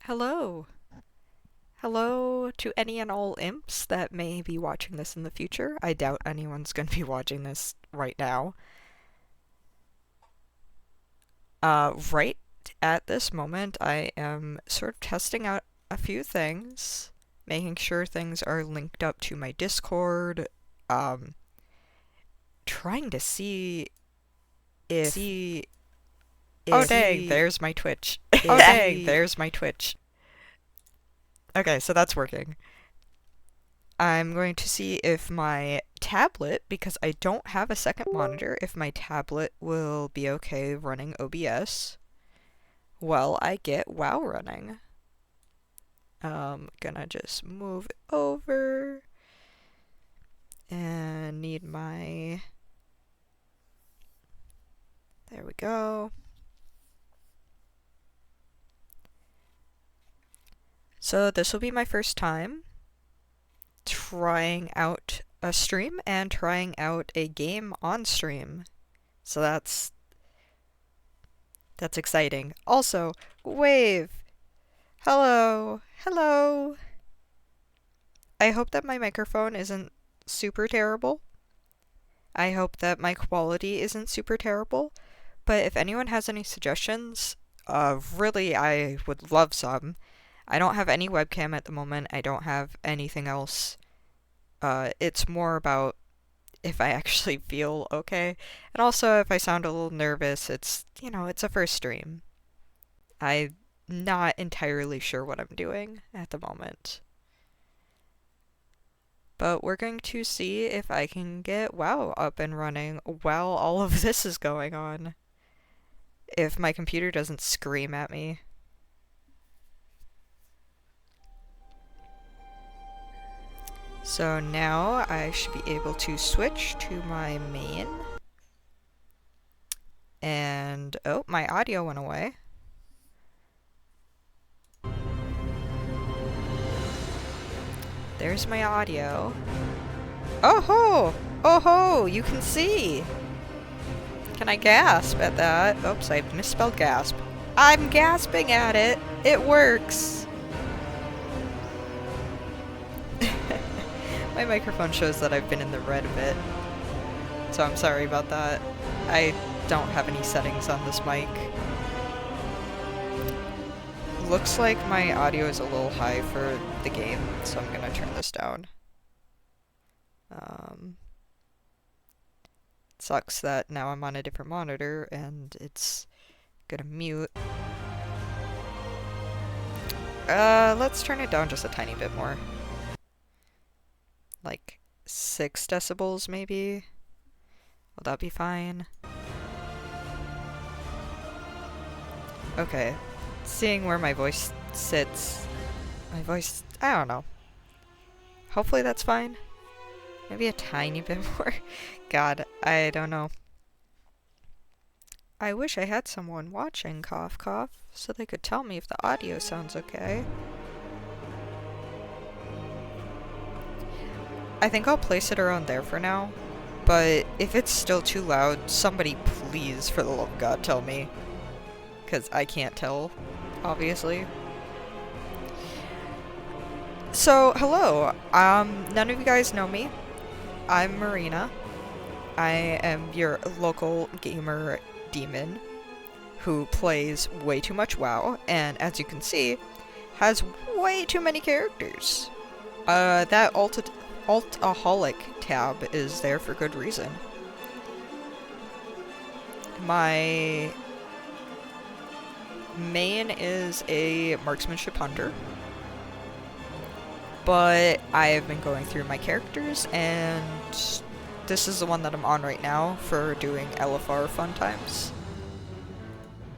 Hello. Hello to any and all imps that may be watching this in the future. I doubt anyone's going to be watching this right now. Right at this moment, I am sort of testing out a few things, making sure things are linked up to my Discord, trying to see if... Oh dang, there's my Twitch. Oh dang, there's my Twitch. Okay, so that's working. I'm going to see if my tablet, because I don't have a second monitor, if my tablet will be okay running OBS while I get WoW running. Gonna just move it over and need my... There we go. So this will be my first time trying out a stream and trying out a game on stream. So that's exciting. Also, Wave! Hello! Hello! I hope that my microphone isn't super terrible. I hope that my quality isn't super terrible. But if anyone has any suggestions, really, I would love some. I don't have any webcam at the moment. I don't have anything else. It's more about if I actually feel okay. And also, if I sound a little nervous, it's a first stream. I'm not entirely sure what I'm doing at the moment. But we're going to see if I can get WoW up and running while all of this is going on. If my computer doesn't scream at me. So now I should be able to switch to my main. And, oh, my audio went away. There's my audio. Oh ho! Oh ho! You can see! Can I gasp at that? Oops, I misspelled gasp. I'm gasping at it! It works! My microphone shows that I've been in the red a bit. So I'm sorry about that. I don't have any settings on this mic. Looks like my audio is a little high for the game, so I'm gonna turn this down. Sucks that now I'm on a different monitor and it's gonna mute. Let's turn it down just a tiny bit more. Like 6 decibels maybe? Will that be fine? Okay. Seeing where my voice sits. My voice, I don't know. Hopefully that's fine. Maybe a tiny bit more. God, I don't know. I wish I had someone watching, cough cough, so they could tell me if the audio sounds okay. I think I'll place it around there for now, but if it's still too loud, somebody please, for the love of God, tell me. Because I can't tell, obviously. So, hello. None of you guys know me. I'm Marina. I am your local gamer demon who plays way too much WoW, and as you can see, has way too many characters. That Altaholic tab is there for good reason. My main is a marksmanship hunter, but I have been going through my characters, and this is the one that I'm on right now for doing LFR fun times.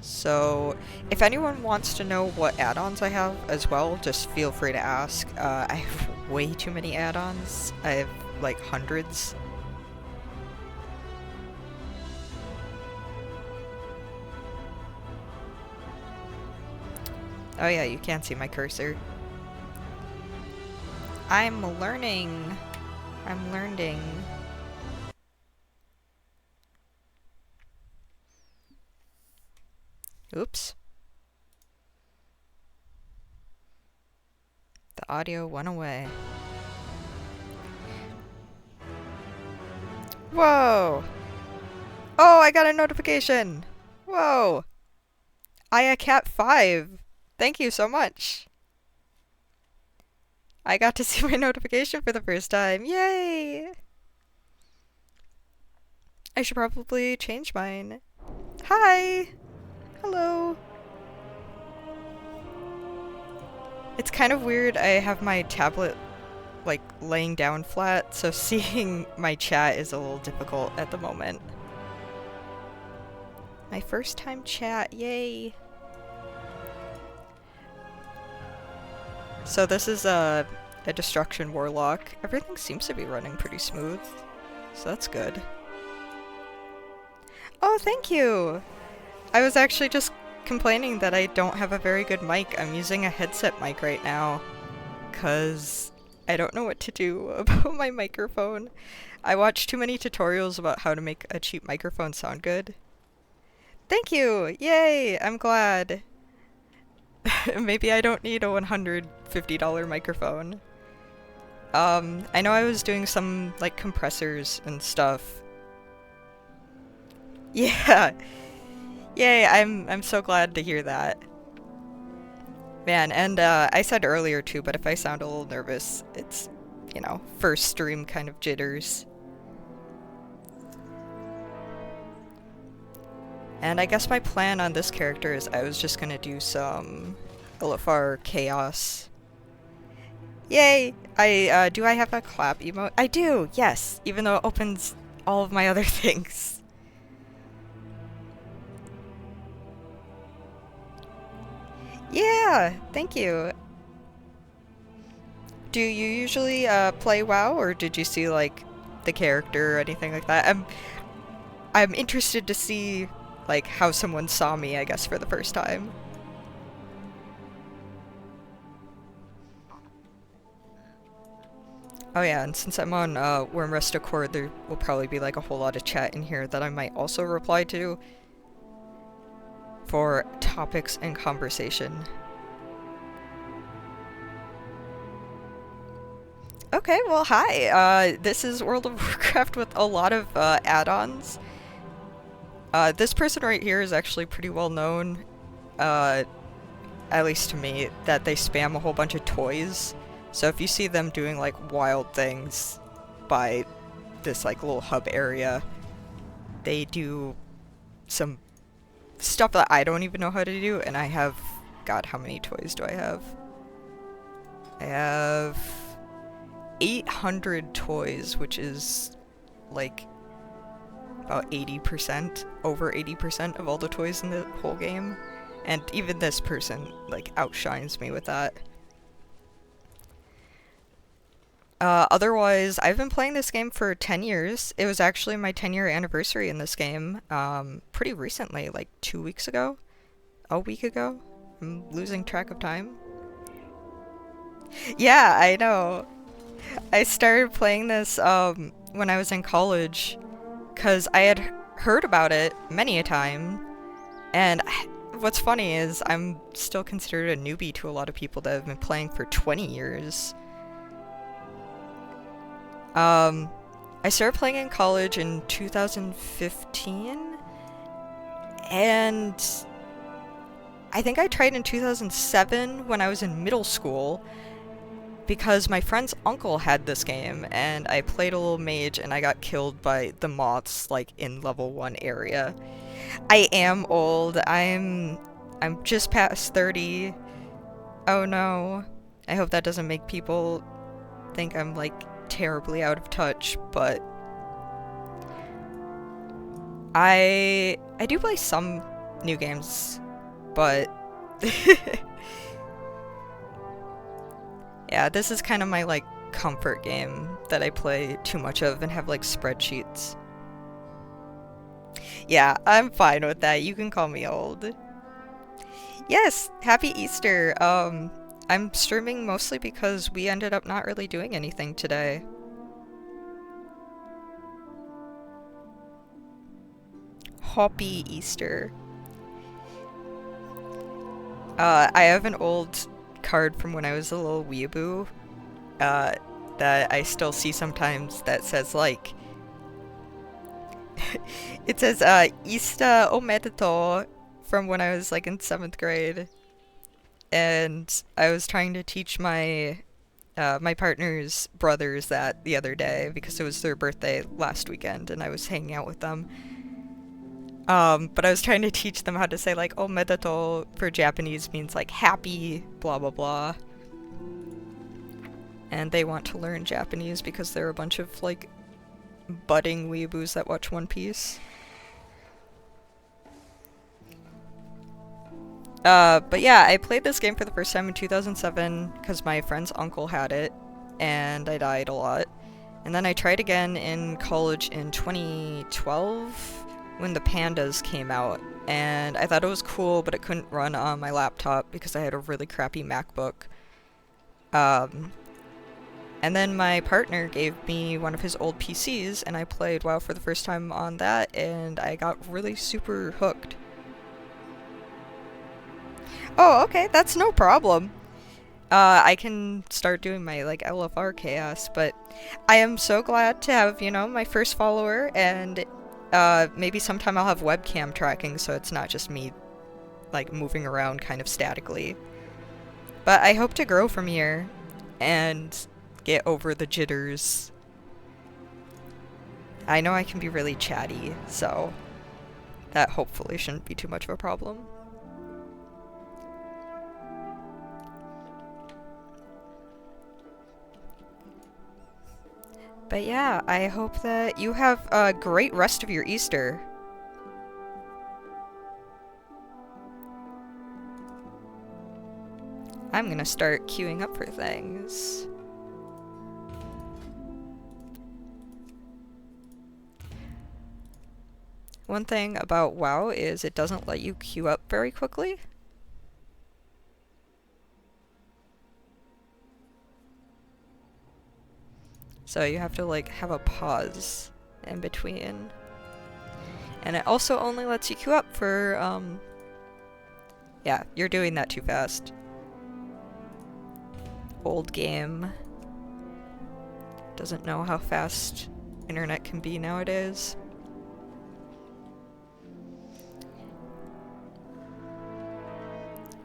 So, if anyone wants to know what add-ons I have as well, just feel free to ask. I have way too many add-ons. I have, like, hundreds. Oh yeah, you can't see my cursor. I'm learning. I'm learning. Oops. audio went away. Whoa! Oh, I got a notification! Whoa! Cat5! Thank you so much! I got to see my notification for the first time. Yay! I should probably change mine. Hi! Hello! It's kind of weird. I have my tablet like laying down flat, so seeing my chat is a little difficult at the moment. My first time chat, yay! So this is a Destruction Warlock. Everything seems to be running pretty smooth, so that's good. Oh, thank you! I was actually just complaining that I don't have a very good mic. I'm using a headset mic right now, cause I don't know what to do about my microphone. I watched too many tutorials about how to make a cheap microphone sound good. Thank you! Yay! I'm glad. Maybe I don't need a $150 microphone. I know I was doing some, like, compressors and stuff. Yeah! Yay, I'm so glad to hear that. Man, and I said earlier too, but if I sound a little nervous, it's, you know, first stream kind of jitters. And I guess my plan on this character is I was just gonna do some LFR chaos. Yay! Do I have a clap emote? I do, yes! Even though it opens all of my other things. Yeah! Thank you! Do you usually play WoW, or did you see, like, the character or anything like that? I'm interested to see, like, how someone saw me, I guess, for the first time. Oh yeah, and since I'm on Worm Rest Accord, there will probably be like a whole lot of chat in here that I might also reply to for topics and conversation. Okay, well hi, this is World of Warcraft with a lot of add-ons. This person right here is actually pretty well known, at least to me, that they spam a whole bunch of toys. So if you see them doing like wild things by this like little hub area, they do some stuff that I don't even know how to do, and I have, God, how many toys do I have? I have 800 toys, which is like about 80%, over 80% of all the toys in the whole game. And even this person like outshines me with that. Otherwise, I've been playing this game for 10 years. It was actually my 10-year anniversary in this game, pretty recently, like 2 weeks ago? A week ago? I'm losing track of time. Yeah, I know. I started playing this, when I was in college, because I had heard about it many a time, and what's funny is I'm still considered a newbie to a lot of people that have been playing for 20 years. I started playing in college in 2015, and I think I tried in 2007 when I was in middle school, because my friend's uncle had this game, and I played a little mage, and I got killed by the moths, like, in level 1 area. I am old. I'm just past 30. Oh no. I hope that doesn't make people think I'm, like, terribly out of touch, but I do play some new games, but yeah, this is kind of my like comfort game that I play too much of and have like spreadsheets. Yeah, I'm fine with that. You can call me old. Yes, happy Easter. I'm streaming mostly because we ended up not really doing anything today. Happy Easter. I have an old card from when I was a little weeaboo that I still see sometimes that says, like, it says, Ista omedeto from when I was, like, in 7th grade. And I was trying to teach my my partner's brothers that the other day because it was their birthday last weekend and I was hanging out with them. But I was trying to teach them how to say, like, omedeto for Japanese means, like, happy, blah blah blah. And they want to learn Japanese because they're a bunch of, like, budding weeaboos that watch One Piece. But yeah, I played this game for the first time in 2007 because my friend's uncle had it, and I died a lot. And then I tried again in college in 2012 when the Pandas came out, and I thought it was cool, but it couldn't run on my laptop because I had a really crappy MacBook. And then my partner gave me one of his old PCs, and I played WoW for the first time on that, and I got really super hooked. Oh, okay, that's no problem. I can start doing my, like, LFR chaos, but I am so glad to have, you know, my first follower, and maybe sometime I'll have webcam tracking so it's not just me, like, moving around kind of statically. But I hope to grow from here and get over the jitters. I know I can be really chatty, so that hopefully shouldn't be too much of a problem. But yeah, I hope that you have a great rest of your Easter. I'm gonna start queuing up for things. One thing about WoW is it doesn't let you queue up very quickly. So you have to, like, have a pause in between. And it also only lets you queue up for, yeah, you're doing that too fast. Old game. Doesn't know how fast internet can be nowadays.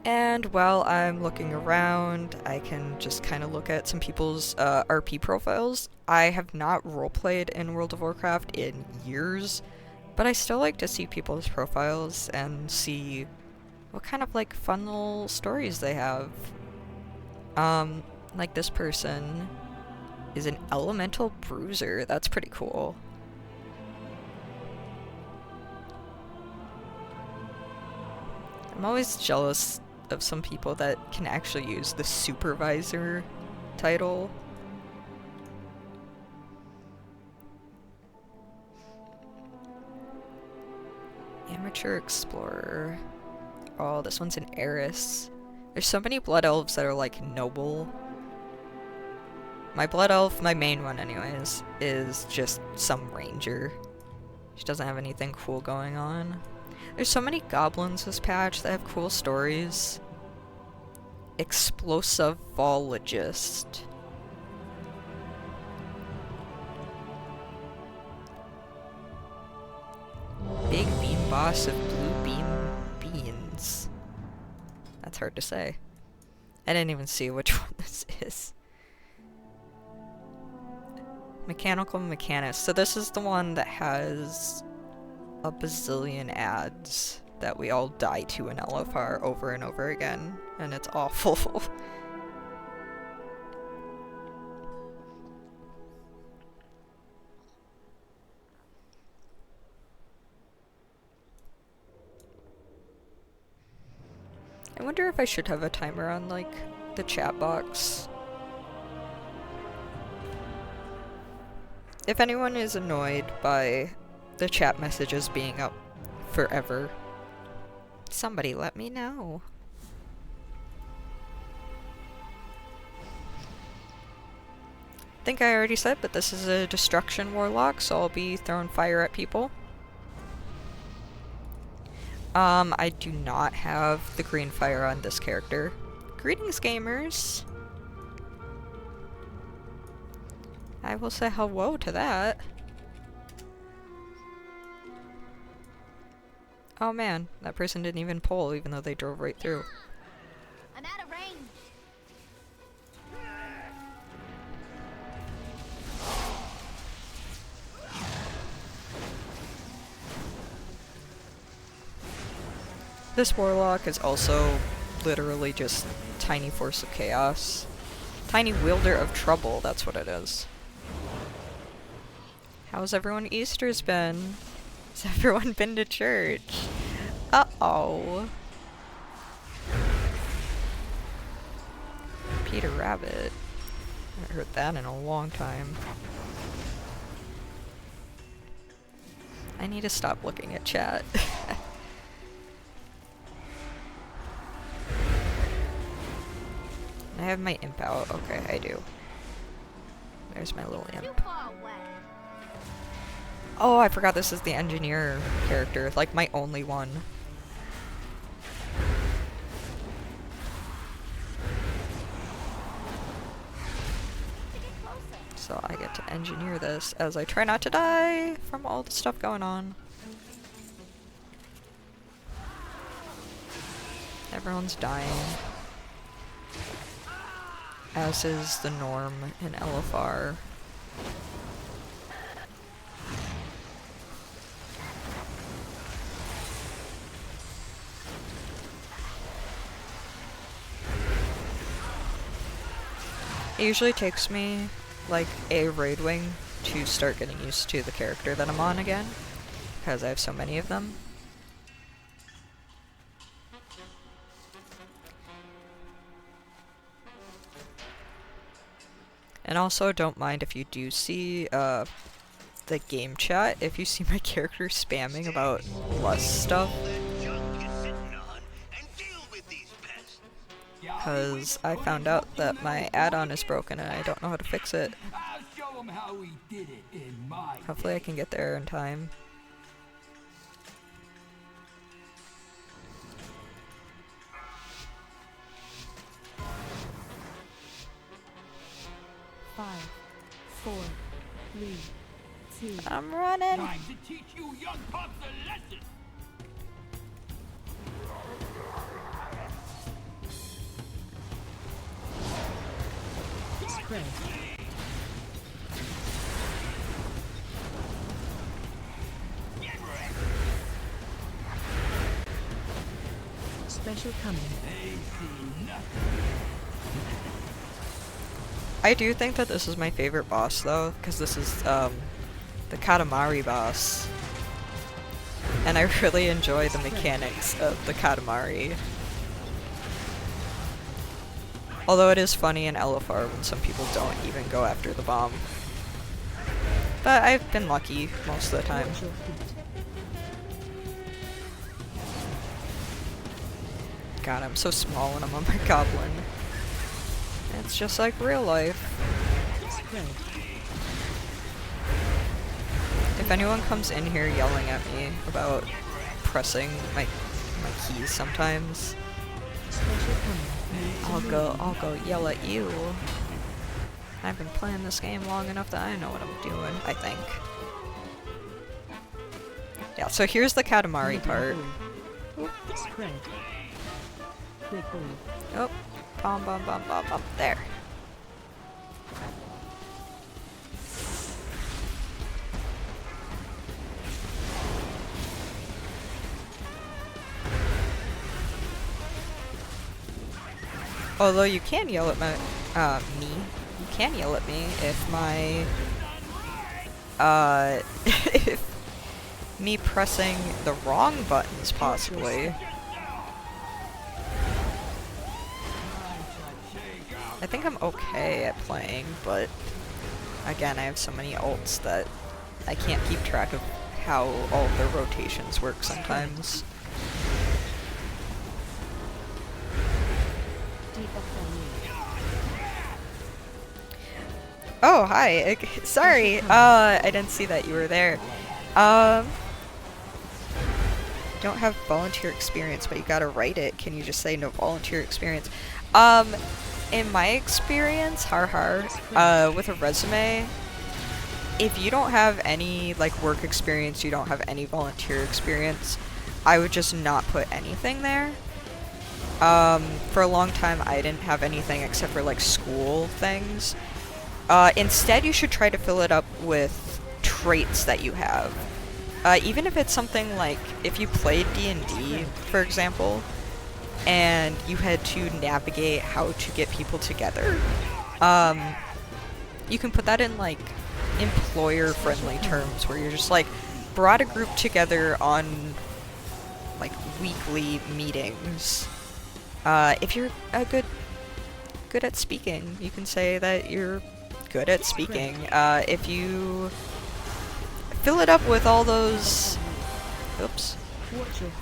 And while I'm looking around, I can just kind of look at some people's RP profiles. I have not roleplayed in World of Warcraft in years, but I still like to see people's profiles and see what kind of, like, fun little stories they have. Like this person is an elemental bruiser. That's pretty cool. I'm always jealous of some people that can actually use the supervisor title. Amateur explorer. Oh, this one's an heiress. There's so many blood elves that are, like, noble. My blood elf, my main one anyways, is just some ranger. She doesn't have anything cool going on. There's so many goblins this patch that have cool stories. Explosivologist. Big bean boss of blue bean beans. That's hard to say. I didn't even see which one this is. Mechanical mechanist. So this is the one that has a bazillion ads that we all die to in LFR over and over again, and it's awful. I wonder if I should have a timer on, like, the chat box. If anyone is annoyed by the chat messages being up forever, somebody let me know. I think I already said, but this is a destruction warlock, so I'll be throwing fire at people. I do not have the green fire on this character. Greetings, gamers. I will say hello to that. Oh man, that person didn't even pull, even though they drove right through. I'm out of range. This warlock is also literally just tiny force of chaos. Tiny wielder of trouble, that's what it is. How's everyone Easter's been? Has everyone been to church? Uh-oh. Peter Rabbit. I haven't heard that in a long time. I need to stop looking at chat. I have my imp out. Okay, I do. There's my little imp. Oh, I forgot this is the engineer character. Like, my only one. So I get to engineer this as I try not to die from all the stuff going on. Everyone's dying. As is the norm in LFR. It usually takes me like a raid wing to start getting used to the character that I'm on again, because I have so many of them. And also, don't mind if you do see the game chat, if you see my character spamming about less stuff. Because I found out that my add-on is broken and I don't know how to fix it. Hopefully I can get there in time. Five, 4, 3, 2. I'm running. Time to teach you young pups a lesson. Spread. Special coming. They see nothing. I do think that this is my favorite boss though, because this is the Katamari boss. And I really enjoy the mechanics of the Katamari. Although it is funny in LFR when some people don't even go after the bomb. But I've been lucky most of the time. God, I'm so small when I'm on my goblin. It's just like real life. If anyone comes in here yelling at me about pressing my keys sometimes, I'll go yell at you. I've been playing this game long enough that I know what I'm doing, I think. Yeah, so here's the Katamari part. Oh, bomb, bomb, bomb, bomb, bomb, there. Although you can yell at my, me. You can yell at me if my, if me pressing the wrong buttons, possibly. I think I'm okay at playing, but again, I have so many ults that I can't keep track of how all of their rotations work sometimes. Oh, hi. Sorry. I didn't see that you were there. Don't have volunteer experience, but you gotta write it. Can you just say no volunteer experience? Um, in my experience, with a resume, if you don't have any like work experience, you don't have any volunteer experience, I would just not put anything there. For a long time, I didn't have anything except for like school things. Instead, you should try to fill it up with traits that you have. Even if it's something like if you played D&D, for example, and you had to navigate how to get people together, you can put that in like employer-friendly terms, where you're just like brought a group together on like weekly meetings. If you're good at speaking, you can say that you're good at speaking. If you fill it up with all those,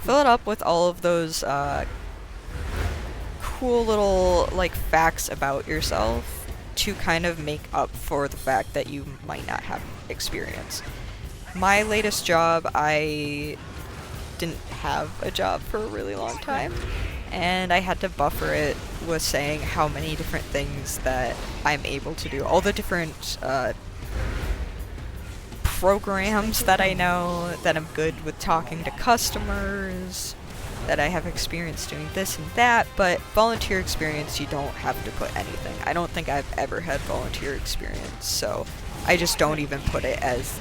fill it up with all of those cool little like facts about yourself to kind of make up for the fact that you might not have experience. My latest job, I didn't have a job for a really long time, and I had to buffer it with saying how many different things that I'm able to do, all the different programs that I know, that I'm good with talking to customers, that I have experience doing this and that, but volunteer experience, you don't have to put anything. I don't think I've ever had volunteer experience, so I just don't even put it as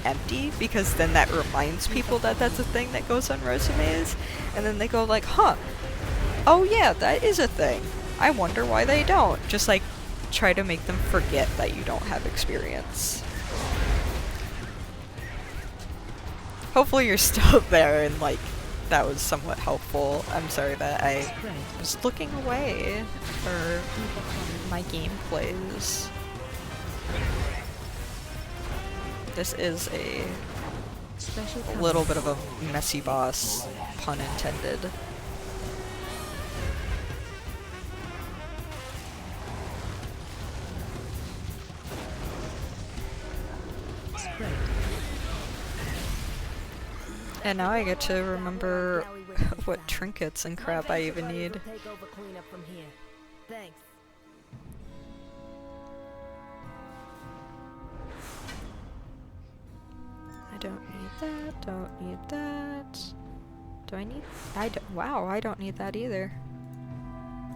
empty, because then that reminds people that that's a thing that goes on resumes, and then they go like, huh, oh yeah, that is a thing. I wonder why they don't. Just like try to make them forget that you don't have experience. Hopefully you're still there and like that was somewhat helpful. I'm sorry that I was looking away for my gameplays. This is a little bit of a messy boss, pun intended. And now I get to remember what trinkets and crap I even need. I don't need that, don't need that. Do I need... wow, I don't need that either.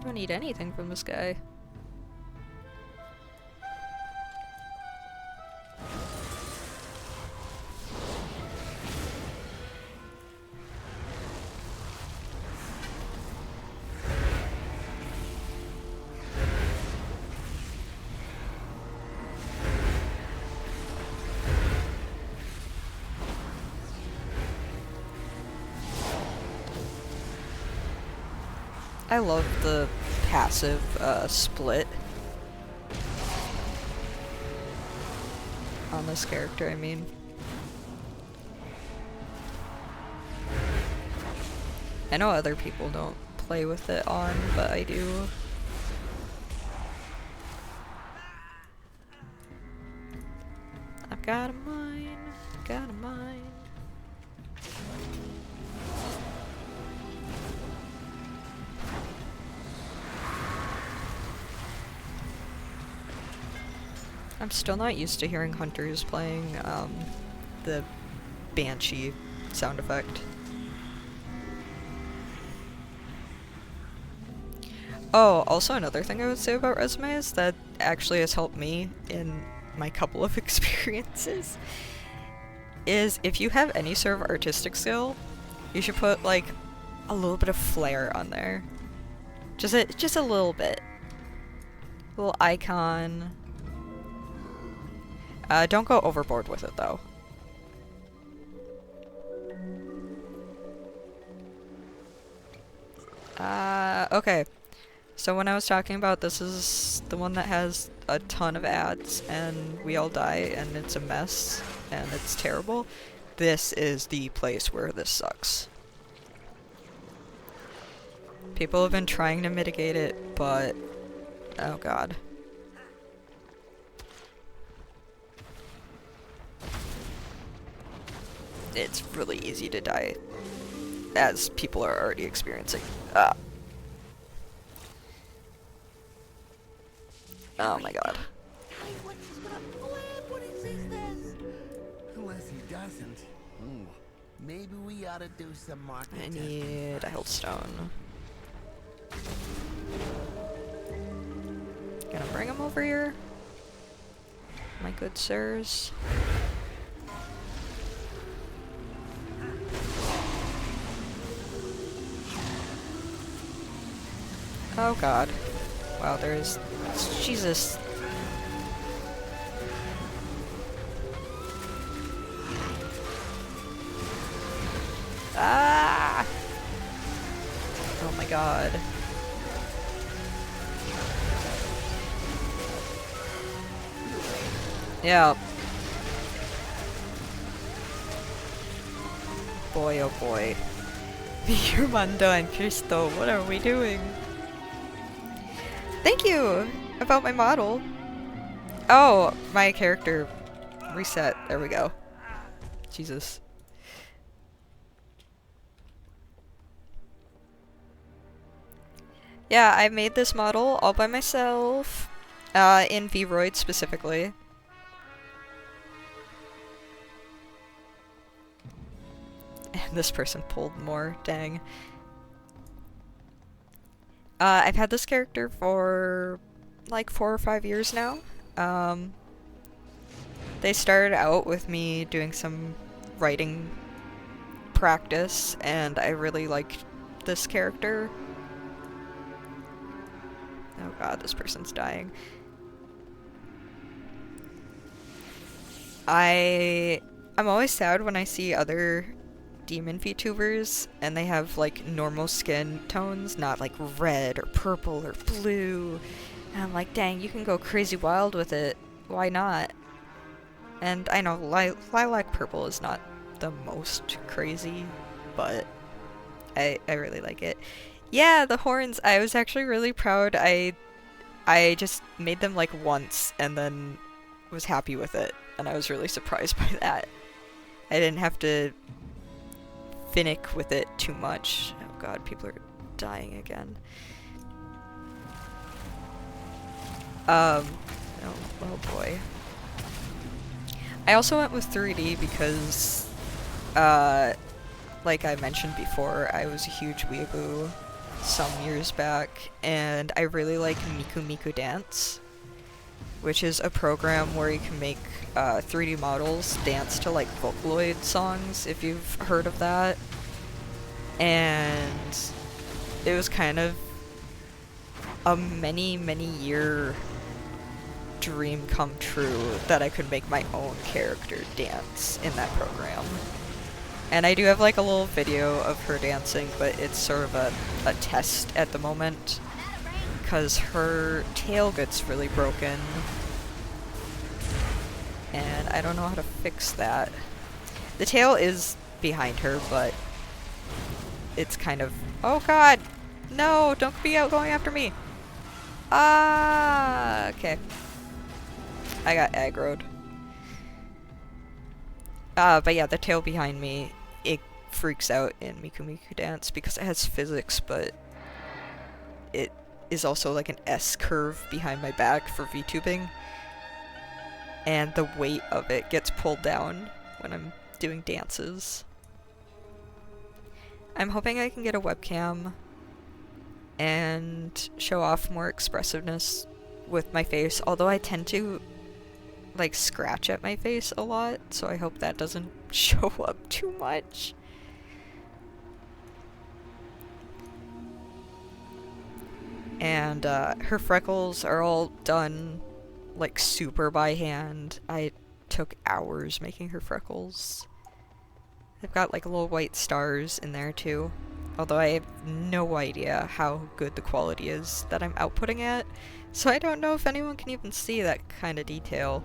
Don't need anything from this guy. I love the passive split on this character, I mean. I know other people don't play with it on, but I do. I've got a mine, got a mine. I'm still not used to hearing hunters playing the banshee sound effect. Oh, also another thing I would say about resumes that actually has helped me in my couple of experiences is if you have any sort of artistic skill, you should put like a little bit of flair on there. Just a little bit. A little icon. Don't go overboard with it, though. Okay. So when I was talking about this is the one that has a ton of ads, and we all die, and it's a mess, and it's terrible. This is the place where this sucks. People have been trying to mitigate it, but... oh god. It's really easy to die, as people are already experiencing. Oh my god. What's just gonna flip when he sees this? Unless he doesn't. Ooh, maybe we ought to do some market I testing need a first. hellstone. Gonna bring him over here, my good sirs. Oh god. Wow, there's... Jesus. Ah! Oh my god. Yeah. Boy, oh boy. Mando and Cristo, what are we doing? Thank you! About my model. Oh, my character reset. There we go. Jesus. Yeah, I made this model all by myself. In Vroid specifically. And this person pulled more, dang. I've had this character for like 4 or 5 years now. They started out with me doing some writing practice, and I really liked this character. Oh god, this person's dying. I'm always sad when I see other demon VTubers and they have like normal skin tones, not like red or purple or blue. And I'm like, dang, you can go crazy wild with it. Why not? And I know lilac purple is not the most crazy, but I really like it. Yeah, the horns, I was actually really proud. I just made them like once and then was happy with it, and I was really surprised by that. I didn't have to finick with it too much. Oh god, people are dying again. Oh boy. I also went with 3D because, like I mentioned before, I was a huge weeaboo some years back, and I really like Miku Miku Dance, which is a program where you can make 3D models dance to like Vocaloid songs, if you've heard of that. And it was kind of a many year dream come true that I could make my own character dance in that program. And I do have like a little video of her dancing, but it's sort of a test at the moment because her tail gets really broken and I don't know how to fix that. The tail is behind her, but it's kind of... Oh god! No! Don't be out going after me! Ah! Okay. I got aggroed. But yeah, the tail behind me, it freaks out in Miku Miku Dance because it has physics, but it is also like an S curve behind my back for VTubing. And the weight of it gets pulled down when I'm doing dances. I'm hoping I can get a webcam and show off more expressiveness with my face, although I tend to like scratch at my face a lot, so I hope that doesn't show up too much. And her freckles are all done like super by hand. I took hours making her freckles. They've got like little white stars in there too, although I have no idea how good the quality is that I'm outputting at, so I don't know if anyone can even see that kind of detail.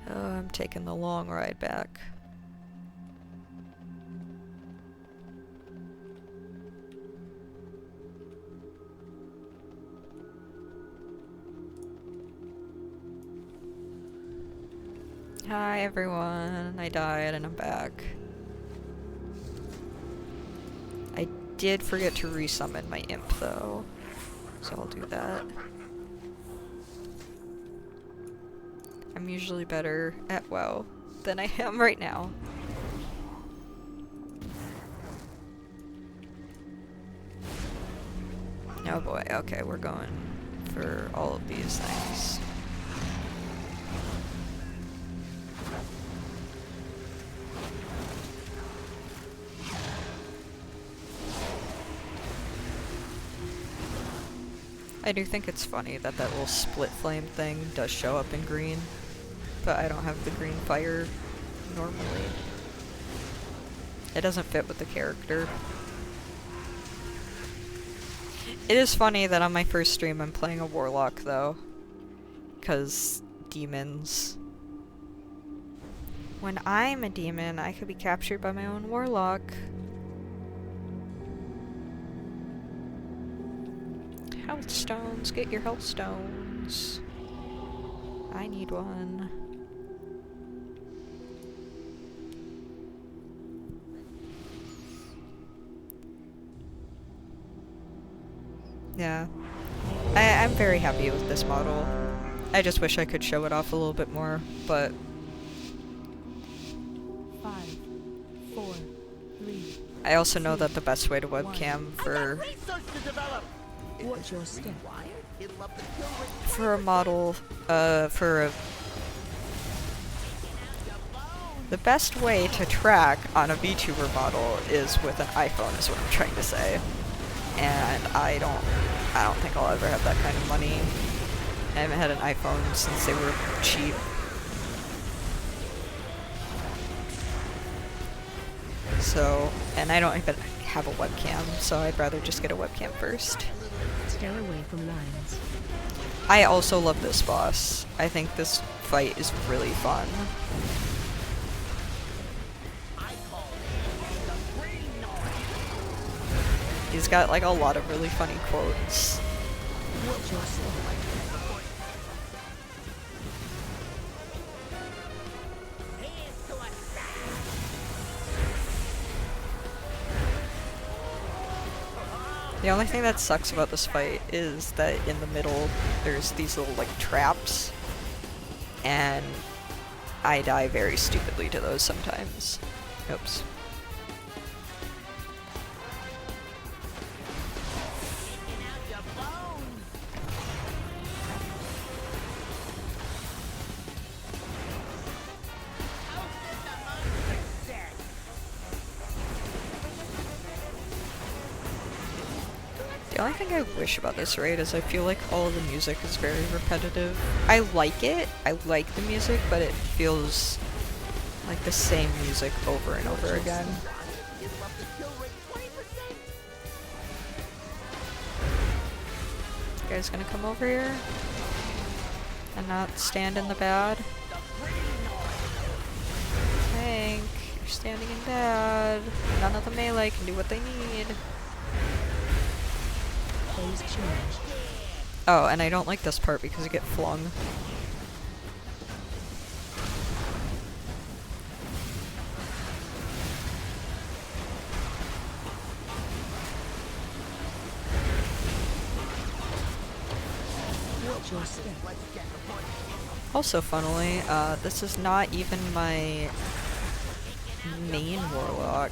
Oh, I'm taking the long ride back. Hi everyone, I died and I'm back. I did forget to resummon my imp though. so I'll do that. I'm usually better at WoW than I am right now. Oh boy, okay, we're going for all of these things. I do think it's funny that that little split flame thing does show up in green, but I don't have the green fire normally. It doesn't fit with the character. It is funny that on my first stream I'm playing a warlock though, because demons. When I'm a demon, I could be captured by my own warlock. Health stones, get your health stones. I need one. Yeah. I'm very happy with this model. I just wish I could show it off a little bit more, but 5, 4, 3. I also know that the best way to webcam Watch your step. for a model, the best way to track on a VTuber model is with an iPhone, is what I'm trying to say. And I don't think I'll ever have that kind of money. I haven't had an iPhone since they were cheap. So, and I don't even have a webcam, so I'd rather just get a webcam first. Stay away from lines. I also love this boss. I think this fight is really fun. He's got like a lot of really funny quotes. Watch your step. The only thing that sucks about this fight is that in the middle there's these little like traps, and I die very stupidly to those sometimes. Oops. The only thing I wish about this raid is I feel like all of the music is very repetitive. I like it, I like the music, but it feels like the same music over and over again. You guys gonna come over here? And not stand in the bad? Hank, you're standing in bad. None of the melee can do what they need. Oh, and I don't like this part because you get flung. Also, funnily, this is not even my main warlock.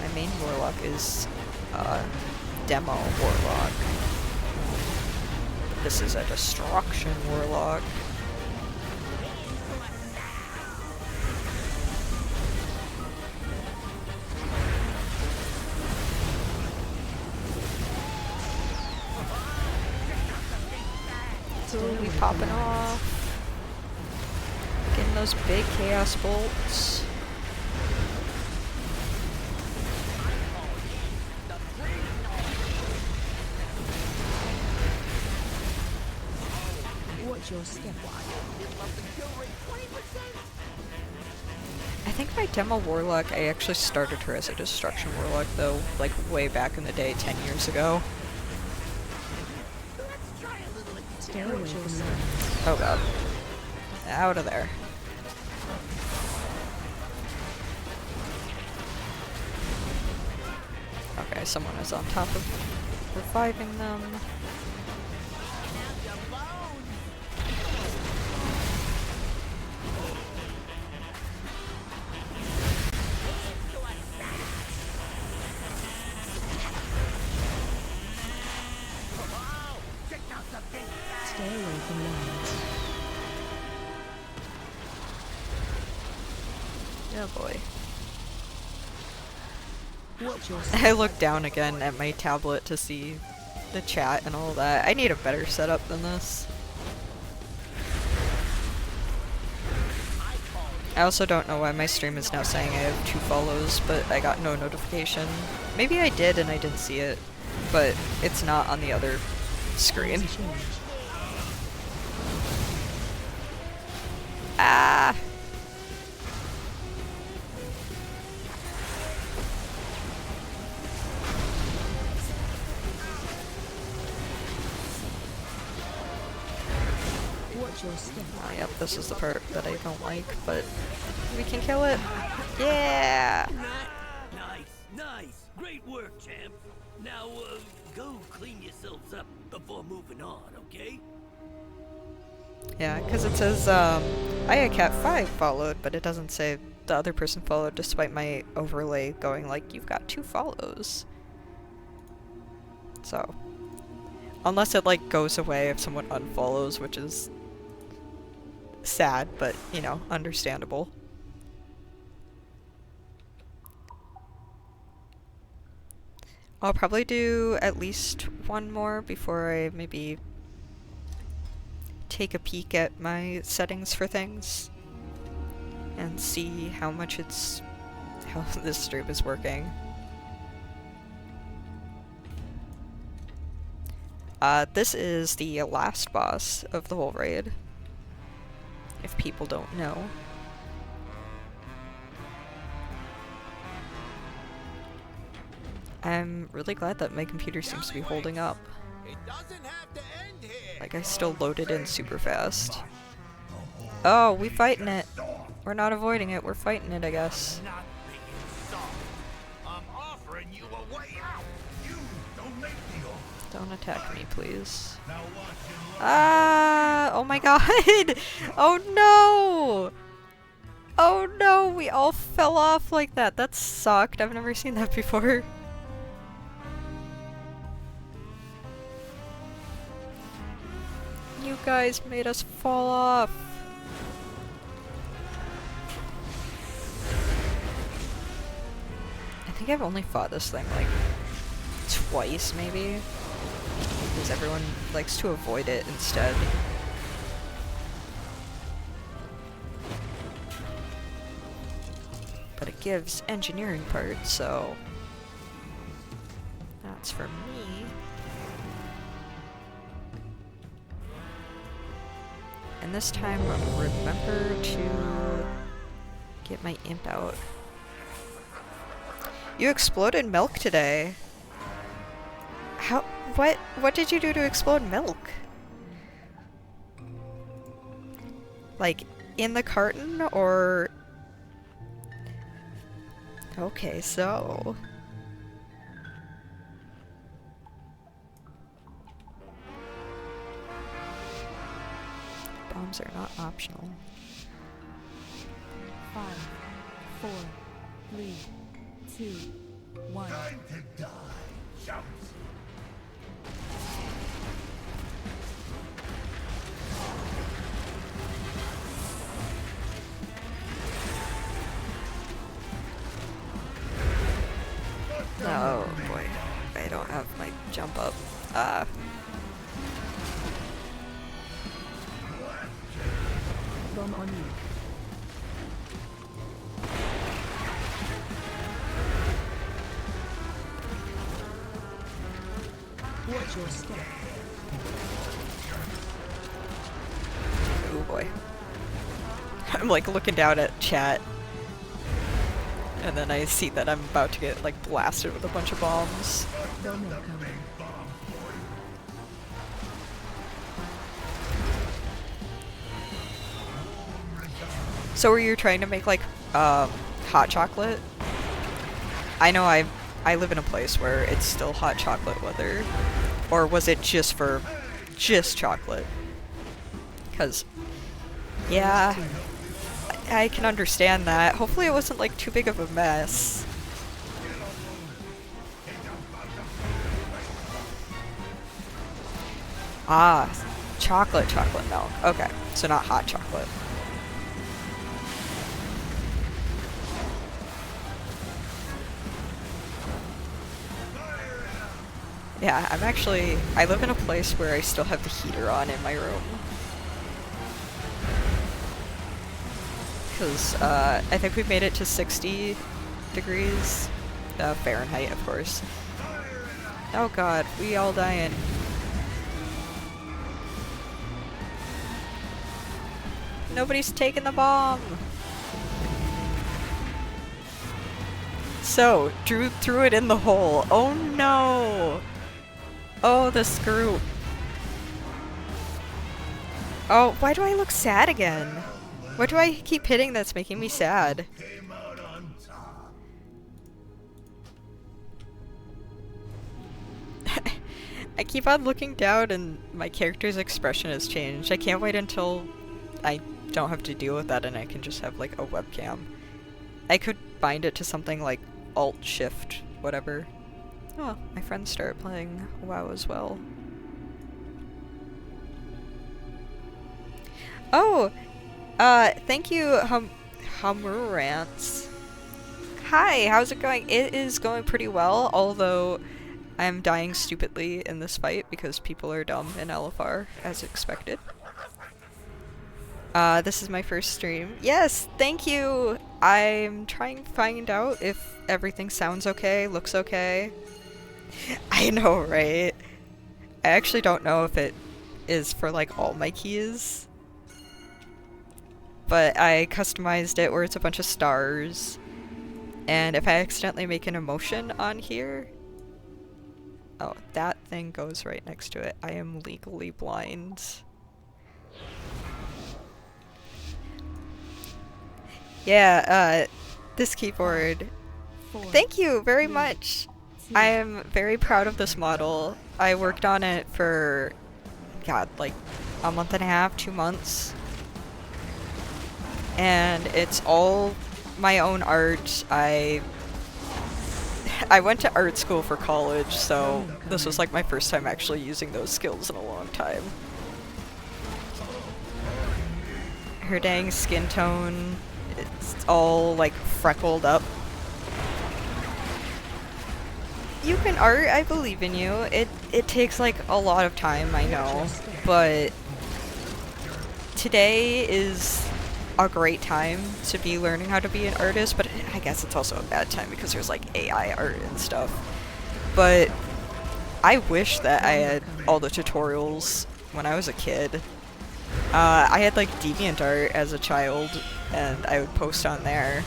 My main warlock is, demo warlock. This is a destruction warlock. Totally popping off. Getting those big chaos bolts. Your step. I think my demo warlock, I actually started her as a destruction warlock though, like way back in the day, 10 years ago. Stay away from lines. Oh god. Out of there. Okay, someone is on top of reviving them. lines. Oh boy. Watch your I looked down again at my tablet to see the chat and all that. I need a better setup than this. I also don't know why my stream is now saying I have 2 follows, but I got no notification. Maybe I did and I didn't see it, but it's not on the other screen. change. Ah! Watch your step. Oh, yep, this is the part that I don't like, but we can kill it. Yeah! Nice, nice. Great work, champ. Now, go clean yourselves up before moving on, okay? Yeah, because it says, Ayacat5 followed, but it doesn't say the other person followed, despite my overlay going like, you've got 2 follows. So, unless it, like, goes away if someone unfollows, which is sad, but, you know, understandable. I'll probably do at least 1 more before I maybe take a peek at my settings for things and see how this stream is working. This is the last boss of the whole raid, if people don't know. I'm really glad that my computer seems to be holding up. It doesn't have to end here. Like, I still loaded in super fast. Oh, we fighting it. We're not avoiding it, we're fighting it, I guess. Not making soft. I'm offering you a way out. You don't make the offer. Don't attack me, please. Now watch and learn. Ah! Oh my god! Oh no! Oh no! We all fell off like that. That sucked. I've never seen that before. You guys made us fall off. I think I've only fought this thing like twice, maybe. Because everyone likes to avoid it instead. But it gives engineering parts, so that's for me. And this time, remember to get my imp out. You exploded milk today. How? What did you do to explode milk? Like, in the carton, or... Okay, so... Bombs are not optional. 5, 4, 3, 2, 1. Time to die. Shout. Oh boy, I don't have my jump up. Bomb on you. Watch your step. Oh boy. I'm like looking down at chat. And then I see that I'm about to get like blasted with a bunch of bombs. Bomb incoming. So were you trying to make like hot chocolate? I know I live in a place where it's still hot chocolate weather. Or was it just for just chocolate? Cause yeah, I can understand that. Hopefully it wasn't like too big of a mess. Ah, chocolate milk. Okay, so not hot chocolate. Yeah, I live in a place where I still have the heater on in my room. Because, I think we've made it to 60 degrees. Fahrenheit, of course. Oh god, we all dying. Nobody's taking the bomb! So, Drew threw it in the hole. Oh no! Oh, the screw. Oh, why do I look sad again? What do I keep hitting that's making me sad? I keep on looking down and my character's expression has changed. I can't wait until I don't have to deal with that and I can just have like a webcam. I could bind it to something like Alt-Shift, whatever. Oh, my friends started playing WoW as well. Oh! Thank you, Hummerants. Hi, how's it going? It is going pretty well, although I'm dying stupidly in this fight because people are dumb in LFR, as expected. This is my first stream. Yes, thank you! I'm trying to find out if everything sounds okay, looks okay. I know, right? I actually don't know if it is for like all my keys. But I customized it where it's a bunch of stars. And if I accidentally make an emotion on here... Oh, that thing goes right next to it. I am legally blind. Yeah, this keyboard. Thank you very much! I am very proud of this model. I worked on it for, God, like a month and a half, 2 months. And it's all my own art. I went to art school for college, so this was like my first time actually using those skills in a long time. Her dang skin tone, it's all like freckled up. You can art, I believe in you. It takes like a lot of time, I know, but today is a great time to be learning how to be an artist, but I guess it's also a bad time because there's like AI art and stuff. But I wish that I had all the tutorials when I was a kid. I had like DeviantArt as a child and I would post on there.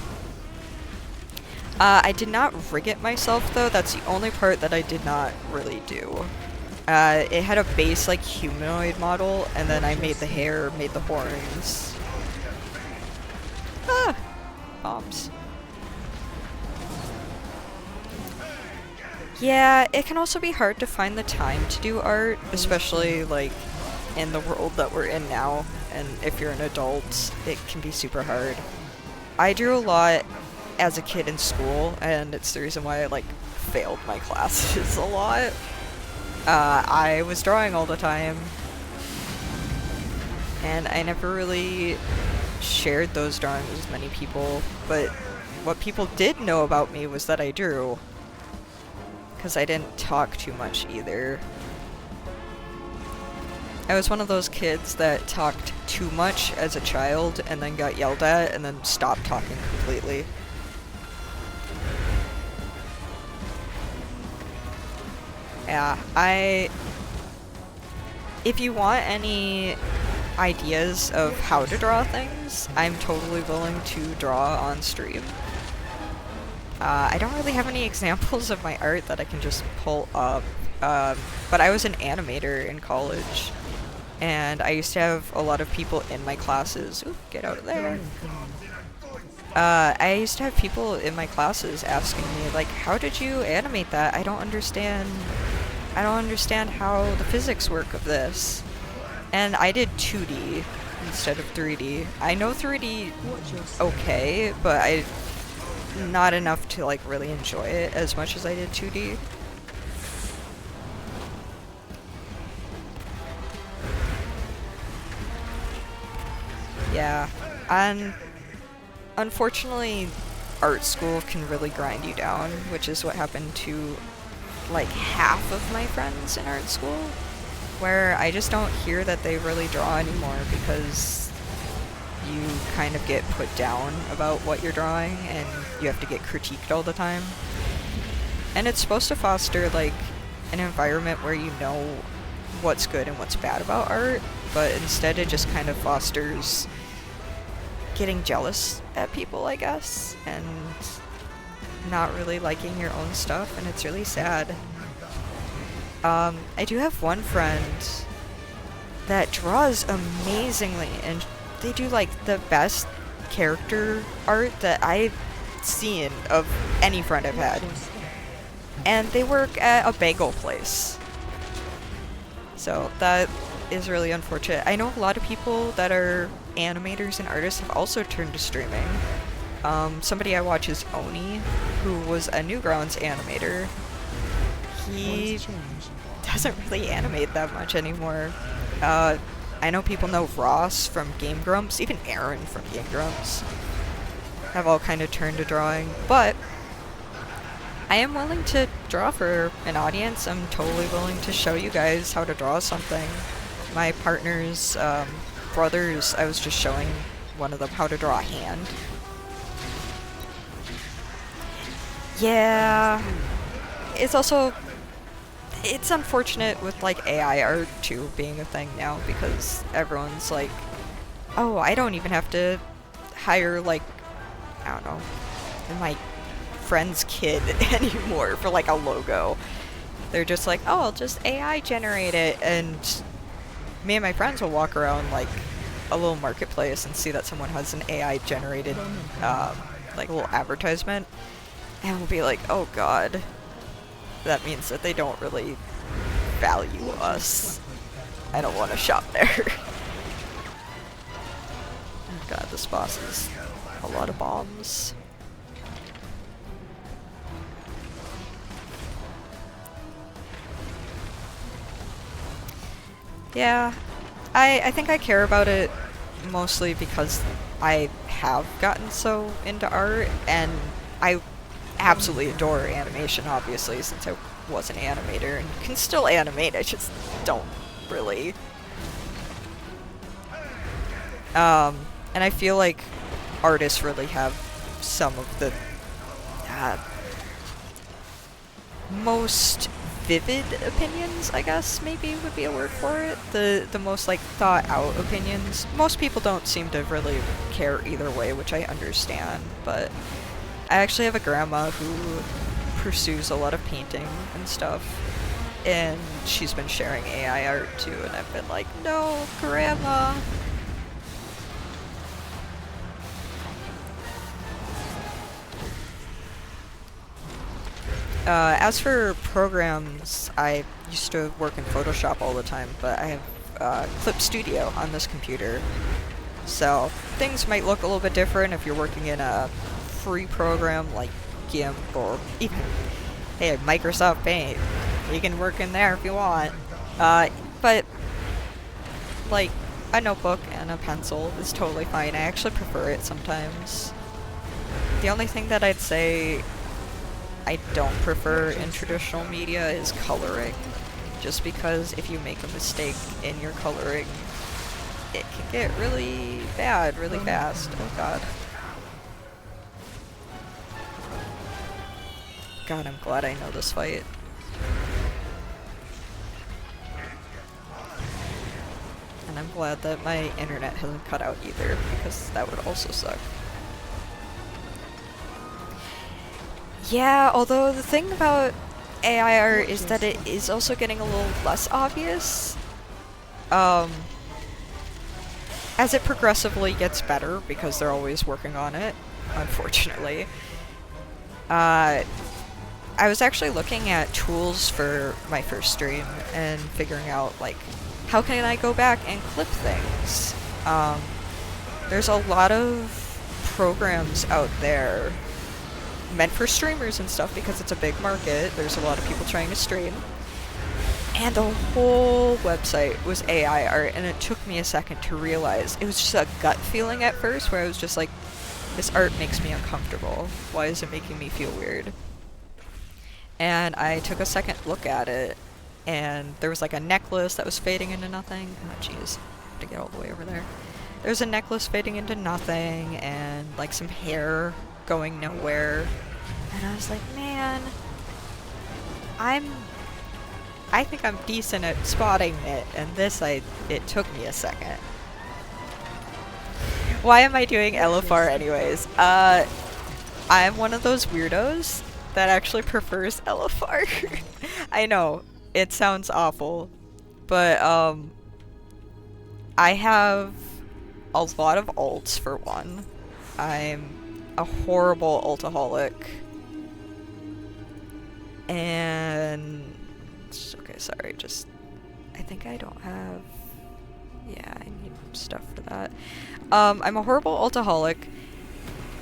I did not rig it myself though, that's the only part that I did not really do. It had a base like humanoid model and then I made the hair, made the horns. Ah! Bombs. Yeah, it can also be hard to find the time to do art, especially like in the world that we're in now, and if you're an adult, it can be super hard. I drew a lot as a kid in school, and it's the reason why I like failed my classes a lot. I was drawing all the time, and I never really shared those drawings with many people, but what people did know about me was that I drew, because I didn't talk too much either. I was one of those kids that talked too much as a child and then got yelled at and then stopped talking completely. Yeah, if you want any ideas of how to draw things, I'm totally willing to draw on stream. I don't really have any examples of my art that I can just pull up, but I was an animator in college, and I used to have a lot of people in my classes. Ooh, get out of there. I used to have people in my classes asking me, like, how did you animate that? I don't understand how the physics work of this. And I did 2D instead of 3D. I know 3D okay, but not enough to like really enjoy it as much as I did 2D. Yeah. And unfortunately, art school can really grind you down, which is what happened to like half of my friends in art school, where I just don't hear that they really draw anymore because you kind of get put down about what you're drawing and you have to get critiqued all the time. And it's supposed to foster like an environment where you know what's good and what's bad about art, but instead it just kind of fosters getting jealous at people, I guess, and not really liking your own stuff, and it's really sad. I do have one friend that draws amazingly, and they do like the best character art that I've seen of any friend I've had. And they work at a bagel place. So that is really unfortunate. I know a lot of people that are animators and artists have also turned to streaming. Somebody I watch is Oni, who was a Newgrounds animator. He doesn't really animate that much anymore. I know people know Ross from Game Grumps, even Aaron from Game Grumps have all kind of turned to drawing, but I am willing to draw for an audience. I'm totally willing to show you guys how to draw something. My partner's brothers, I was just showing one of them how to draw a hand. Yeah, it's unfortunate with like AI art too being a thing now, because everyone's like, oh, I don't even have to hire like, I don't know, my friend's kid anymore for like a logo. They're just like, oh, I'll just AI generate it, and me and my friends will walk around like a little marketplace and see that someone has an AI generated like a little advertisement, and we'll be like, oh god, that means that they don't really value us. I don't want to shop there. Oh god, this boss is a lot of bombs. Yeah, I think I care about it mostly because I have gotten so into art, and I absolutely adore animation, obviously, since I was an animator and can still animate. I just don't really. And I feel like artists really have some of the most vivid opinions, I guess maybe would be a word for it. The most like thought out opinions. Most people don't seem to really care either way, which I understand, but I actually have a grandma who pursues a lot of painting and stuff, and she's been sharing AI art too, and I've been like, no, grandma. As for programs, I used to work in Photoshop all the time, but I have Clip Studio on this computer. So things might look a little bit different if you're working in a free program like GIMP or even, hey, Microsoft Paint. You can work in there if you want. But like a notebook and a pencil is totally fine. I actually prefer it sometimes. The only thing that I'd say I don't prefer in traditional media is coloring, just because if you make a mistake in your coloring, it can get really bad really fast. Oh god. God, I'm glad I know this fight. And I'm glad that my internet hasn't cut out either, because that would also suck. Yeah, although the thing about AI art is that it is also getting a little less obvious. As it progressively gets better, because they're always working on it, unfortunately. I was actually looking at tools for my first stream and figuring out, like, how can I go back and clip things? There's a lot of programs out there meant for streamers and stuff, because it's a big market. There's a lot of people trying to stream. And the whole website was AI art, and it took me a second to realize. It was just a gut feeling at first where I was just like, this art makes me uncomfortable. Why is it making me feel weird? And I took a second look at it, and there was like a necklace that was fading into nothing. Oh jeez, I have to get all the way over there. There's a necklace fading into nothing, and like some hair going nowhere. And I was like, man, I think I'm decent at spotting it, and it took me a second. Why am I doing LFR anyways? I'm one of those weirdos that actually prefers LFR. I know, it sounds awful, but I have a lot of ults for one. I'm a horrible ultaholic. And okay, sorry, I think I don't have, yeah, I need stuff for that. I'm a horrible ultaholic,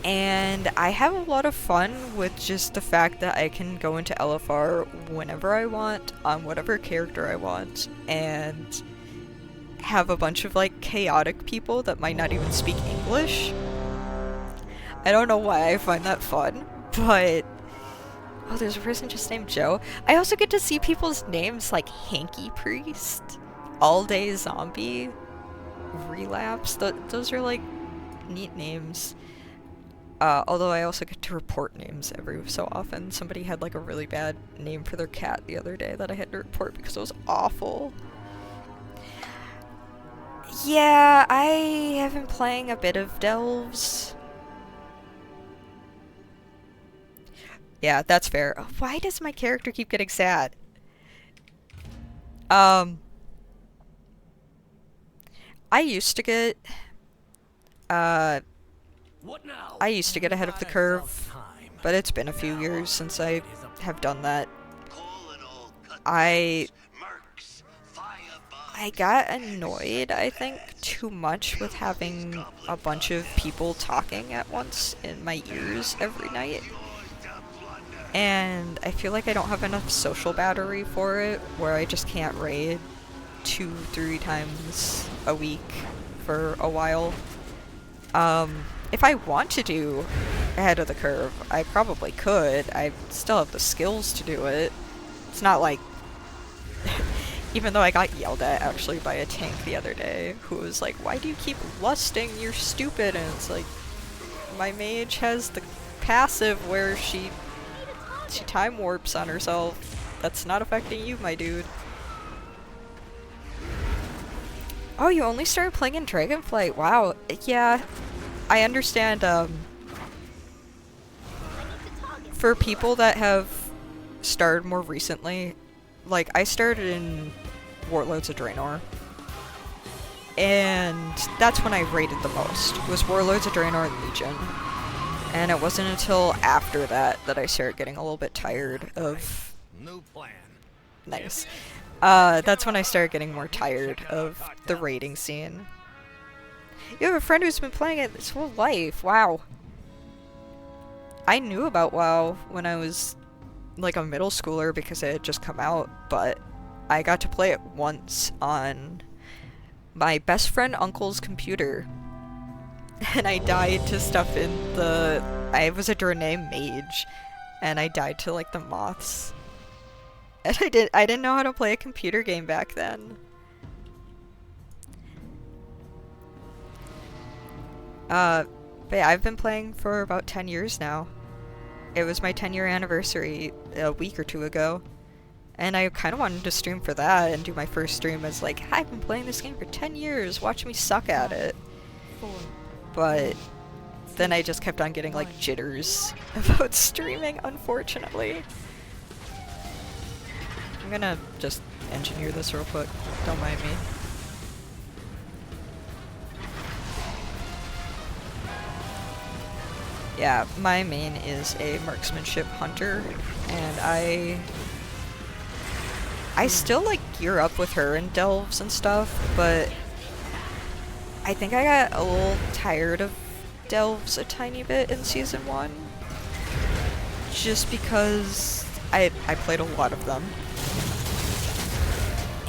and I have a lot of fun with just the fact that I can go into LFR whenever I want, on whatever character I want, and have a bunch of like chaotic people that might not even speak English. I don't know why I find that fun, but oh, there's a person just named Joe. I also get to see people's names like Hanky Priest, All Day Zombie, Relapse. Those are like neat names. Although I also get to report names every so often. Somebody had like a really bad name for their cat the other day that I had to report because it was awful. Yeah, I have been playing a bit of Delves. Yeah, that's fair. Oh, why does my character keep getting sad? I used to get What now? I used to get ahead of the curve, but it's been a few years since I have done that. I got annoyed, I think, too much with having a bunch of people talking at once in my ears every night. And I feel like I don't have enough social battery for it, where I just can't raid 2-3 times a week for a while. If I want to do ahead of the curve, I probably could. I still have the skills to do it. It's not like... Even though I got yelled at, actually, by a tank the other day, who was like, why do you keep lusting? You're stupid. And it's like, my mage has the passive where she time warps on herself. That's not affecting you, my dude. Oh, you only started playing in Dragonflight. Wow. Yeah, I understand, for people that have started more recently, like, I started in Warlords of Draenor, and that's when I raided the most, was Warlords of Draenor and Legion. And it wasn't until after that that I started getting a little bit tired of... New plan. Nice. That's when I started getting more tired of the raiding scene. You have a friend who's been playing it his whole life. Wow. I knew about WoW when I was like a middle schooler because it had just come out, but I got to play it once on my best friend uncle's computer. And I died to stuff in the... I was a Draenei mage, and I died to like the moths. And I didn't know how to play a computer game back then. But yeah, I've been playing for about 10 years now. It was my 10-year anniversary a week or two ago. And I kind of wanted to stream for that and do my first stream as like, I've been playing this game for 10 years, watch me suck at it. But then I just kept on getting like jitters about streaming, unfortunately. I'm gonna just engineer this real quick, don't mind me. Yeah, my main is a marksmanship hunter, and I still like gear up with her in delves and stuff, but I think I got a little tired of delves a tiny bit in season 1, just because I played a lot of them.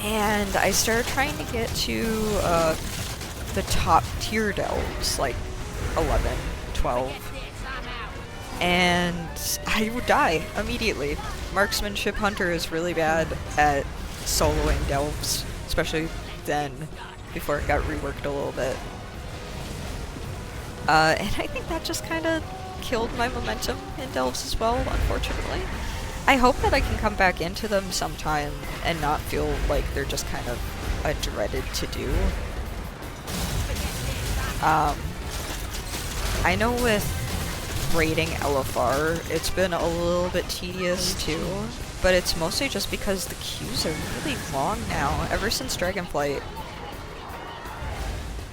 And I started trying to get to the top tier delves, like 11, 12. And I would die immediately. Marksmanship Hunter is really bad at soloing delves, especially then, before it got reworked a little bit. And I think that just kind of killed my momentum in delves as well, unfortunately. I hope that I can come back into them sometime and not feel like they're just kind of a dreaded to-do. I know with raiding LFR, it's been a little bit tedious too, but it's mostly just because the queues are really long now, ever since Dragonflight.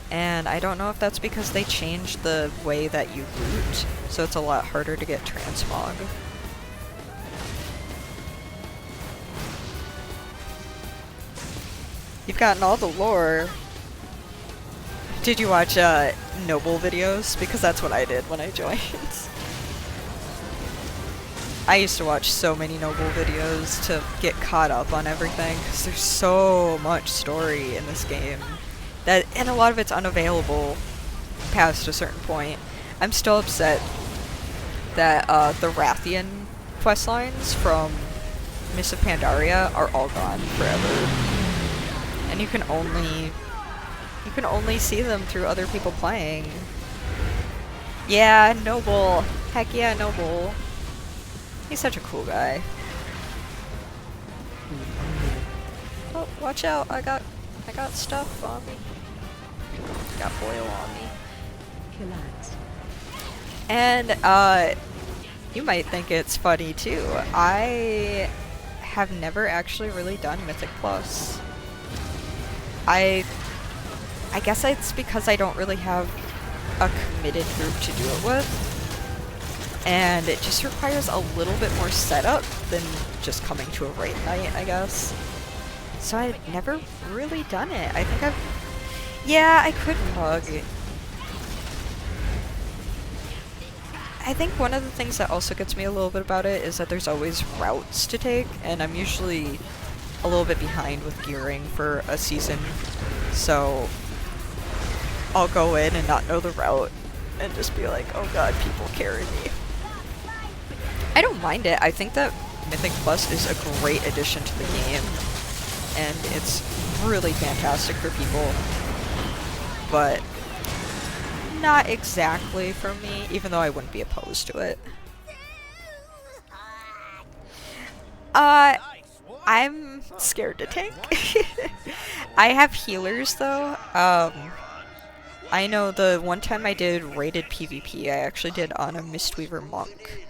And I don't know if that's because they changed the way that you loot, so it's a lot harder to get transmog. You've gotten all the lore. Did you watch Noble videos? Because that's what I did when I joined. I used to watch so many Noble videos to get caught up on everything, because there's so much story in this game. And a lot of it's unavailable past a certain point. I'm still upset that the Rathian questlines from Mists of Pandaria are all gone forever. And you can only see them through other people playing. Yeah, Noble. Heck yeah, Noble. He's such a cool guy. Oh, watch out! I got stuff on me. Got boil on me. And you might think it's funny too. I have never actually really done Mythic Plus. I guess it's because I don't really have a committed group to do it with. And it just requires a little bit more setup than just coming to a raid night, I guess. So I've never really done it. I think yeah, I could mug. I think one of the things that also gets me a little bit about it is that there's always routes to take, and I'm usually a little bit behind with gearing for a season, so I'll go in and not know the route and just be like, oh god, people carry me. I don't mind it. I think that Mythic Plus is a great addition to the game, and it's really fantastic for people, but not exactly for me, even though I wouldn't be opposed to it. I'm scared to tank. I have healers though. I know the one time I did rated PvP, I actually did on a Mistweaver monk.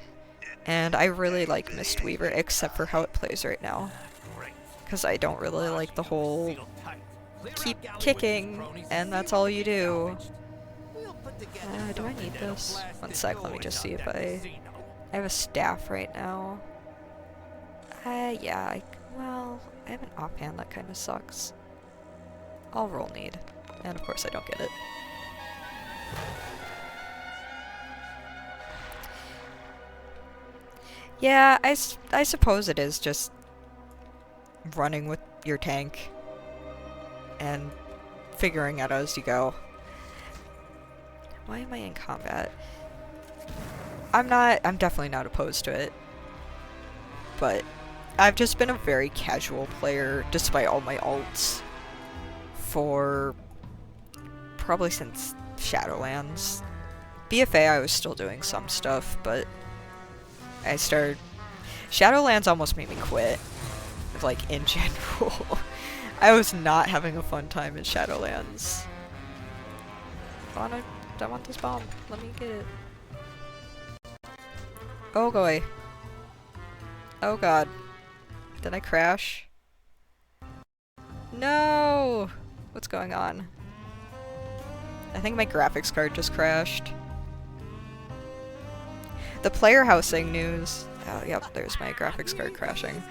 And I really like Mistweaver, except for how it plays right now. Because I don't really like the whole keep kicking, and that's all you do. Do I need this? One sec, let me just see if I have a staff right now. Yeah, well, I have an offhand, that kind of sucks. I'll roll need. And of course I don't get it. Yeah, I suppose it is just running with your tank and figuring out as you go. Why am I in combat? I'm definitely not opposed to it. But I've just been a very casual player despite all my alts for probably since Shadowlands. BFA I was still doing some stuff, but Shadowlands almost made me quit, like, in general. I was not having a fun time in Shadowlands. I want this bomb. Let me get it. Oh boy. Oh god. Did I crash? No! What's going on? I think my graphics card just crashed. The player housing news. Oh, yep, there's my graphics card crashing.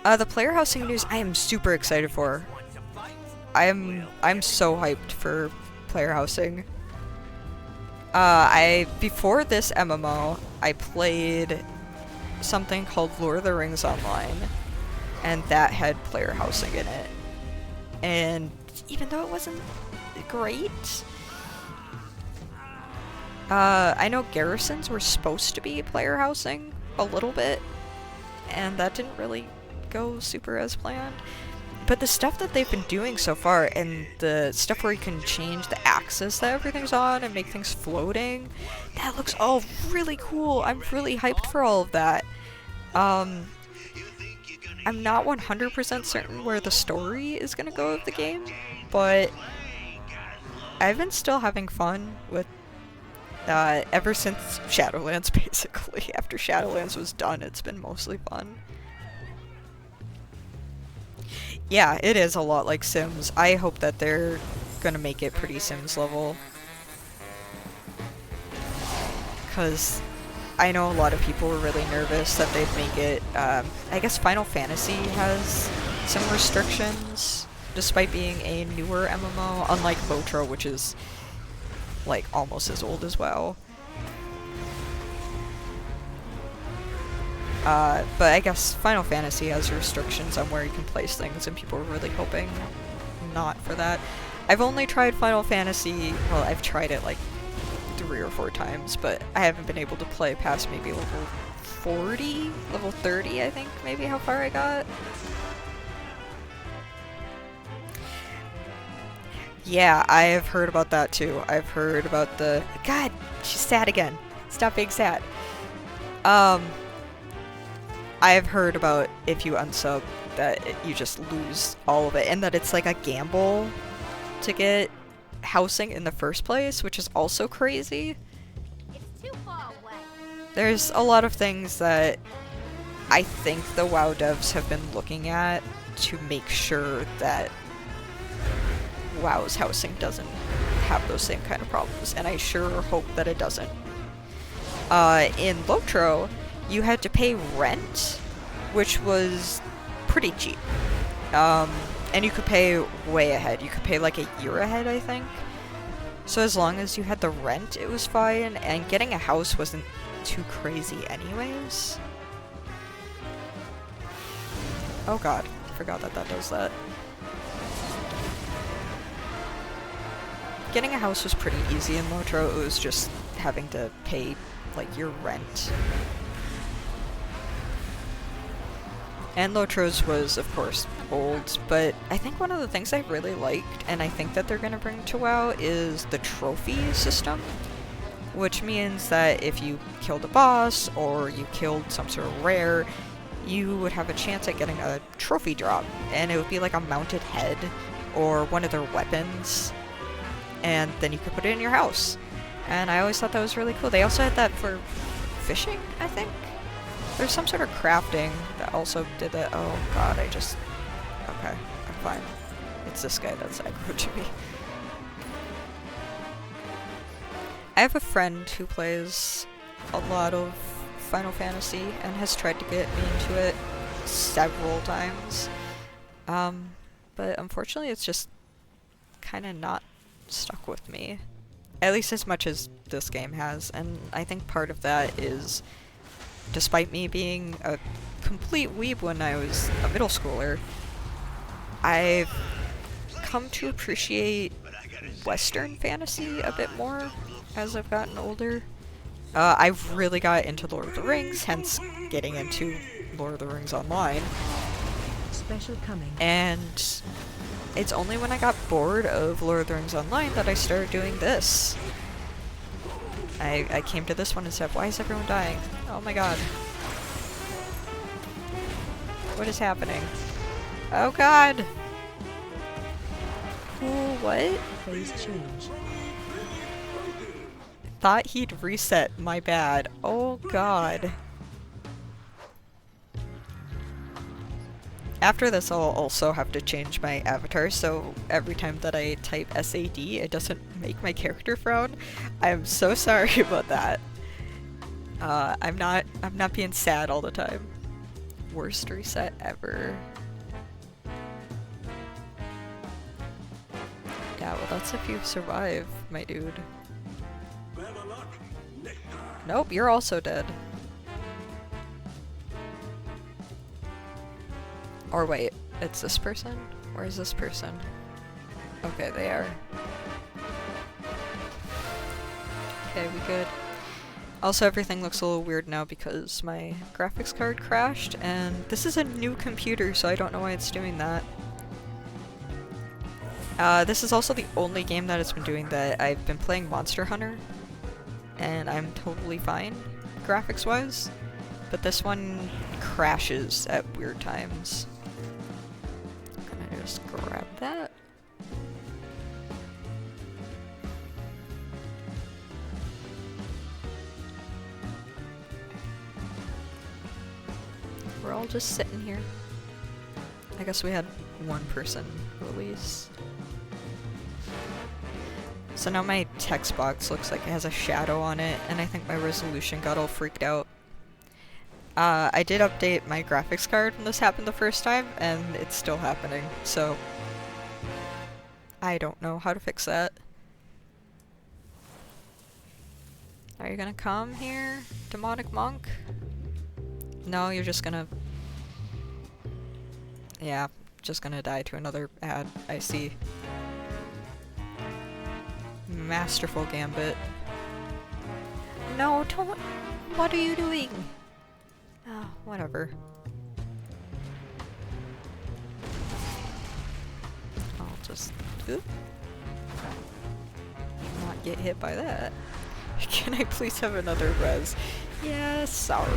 The player housing news I am super excited for. I'm so hyped for player housing. Before this MMO, I played something called Lord of the Rings Online, and that had player housing in it. and even though it wasn't great, I know garrisons were supposed to be player housing a little bit, and that didn't really go super as planned. But the stuff that they've been doing so far, and the stuff where you can change the axis that everything's on and make things floating, that looks all really cool. I'm really hyped for all of that. I'm not 100% certain where the story is gonna go of the game, but I've been still having fun with ever since Shadowlands, basically. After Shadowlands was done, it's been mostly fun. Yeah, it is a lot like Sims. I hope that they're gonna make it pretty Sims level. Because I know a lot of people were really nervous that they'd make it. I guess Final Fantasy has some restrictions, despite being a newer MMO, unlike Votro, which is like almost as old as WoW. But I guess Final Fantasy has restrictions on where you can place things, and people are really hoping not for that. I've only tried Final Fantasy, well, I've tried it like 3 or 4 times, but I haven't been able to play past maybe level 40, level 30, I think, maybe how far I got. Yeah, I have heard about that too. I've heard about the... God, she's sad again. Stop being sad. I've heard about if you unsub that you just lose all of it, and that it's like a gamble to get housing in the first place, which is also crazy. It's too far away. There's a lot of things that I think the WoW devs have been looking at to make sure that WoW's housing doesn't have those same kind of problems, and I sure hope that it doesn't. In Lotro, you had to pay rent, which was pretty cheap. And you could pay way ahead. You could pay like a year ahead, I think. So as long as you had the rent, it was fine, and getting a house wasn't too crazy anyways. Oh god, I forgot that that does that. Getting a house was pretty easy in Lotro. It was just having to pay like your rent. And Lotro's was, of course, old, but I think one of the things I really liked, and I think that they're going to bring to WoW, is the trophy system. Which means that if you killed a boss, or you killed some sort of rare, you would have a chance at getting a trophy drop. And it would be like a mounted head, or one of their weapons, and then you could put it in your house. And I always thought that was really cool. They also had that for fishing, I think? There's some sort of crafting that also did that. Oh god, I just... Okay, I'm fine. It's this guy that's aggro to me. I have a friend who plays a lot of Final Fantasy and has tried to get me into it several times. But unfortunately it's just kind of not stuck with me. At least as much as this game has, and I think part of that is, despite me being a complete weeb when I was a middle schooler, I've come to appreciate Western fantasy a bit more as I've gotten older. I've really got into Lord of the Rings, hence getting into Lord of the Rings Online. Special coming. And it's only when I got bored of Lord of the Rings Online that I started doing this. I came to this one and said, why is everyone dying? Oh my god. What is happening? Oh god! Cool, what? Phase change. Thought he'd reset, my bad. Oh god. After this, I'll also have to change my avatar, so every time that I type SAD, it doesn't make my character frown. I'm so sorry about that. I'm not being sad all the time. Worst reset ever. Yeah, well that's if you survive, my dude. Nope, you're also dead. Or wait, it's this person? Where's this person? Okay, they are. Okay, we good. Also, everything looks a little weird now because my graphics card crashed, and this is a new computer, so I don't know why it's doing that. This is also the only game that it's been doing that. I've been playing Monster Hunter, and I'm totally fine, graphics-wise, but this one crashes at weird times. I'm gonna just grab that. We're all just sitting here. I guess we had one person release. So now my text box looks like it has a shadow on it, and I think my resolution got all freaked out. I did update my graphics card when this happened the first time, and it's still happening, so I don't know how to fix that. Are you gonna come here, demonic monk? No, you're just gonna... Yeah, just gonna die to another ad, I see. Masterful gambit. No, don't... What are you doing? Oh, whatever. I'll just... Oop. Not get hit by that. Can I please have another res? Yeah, sorry.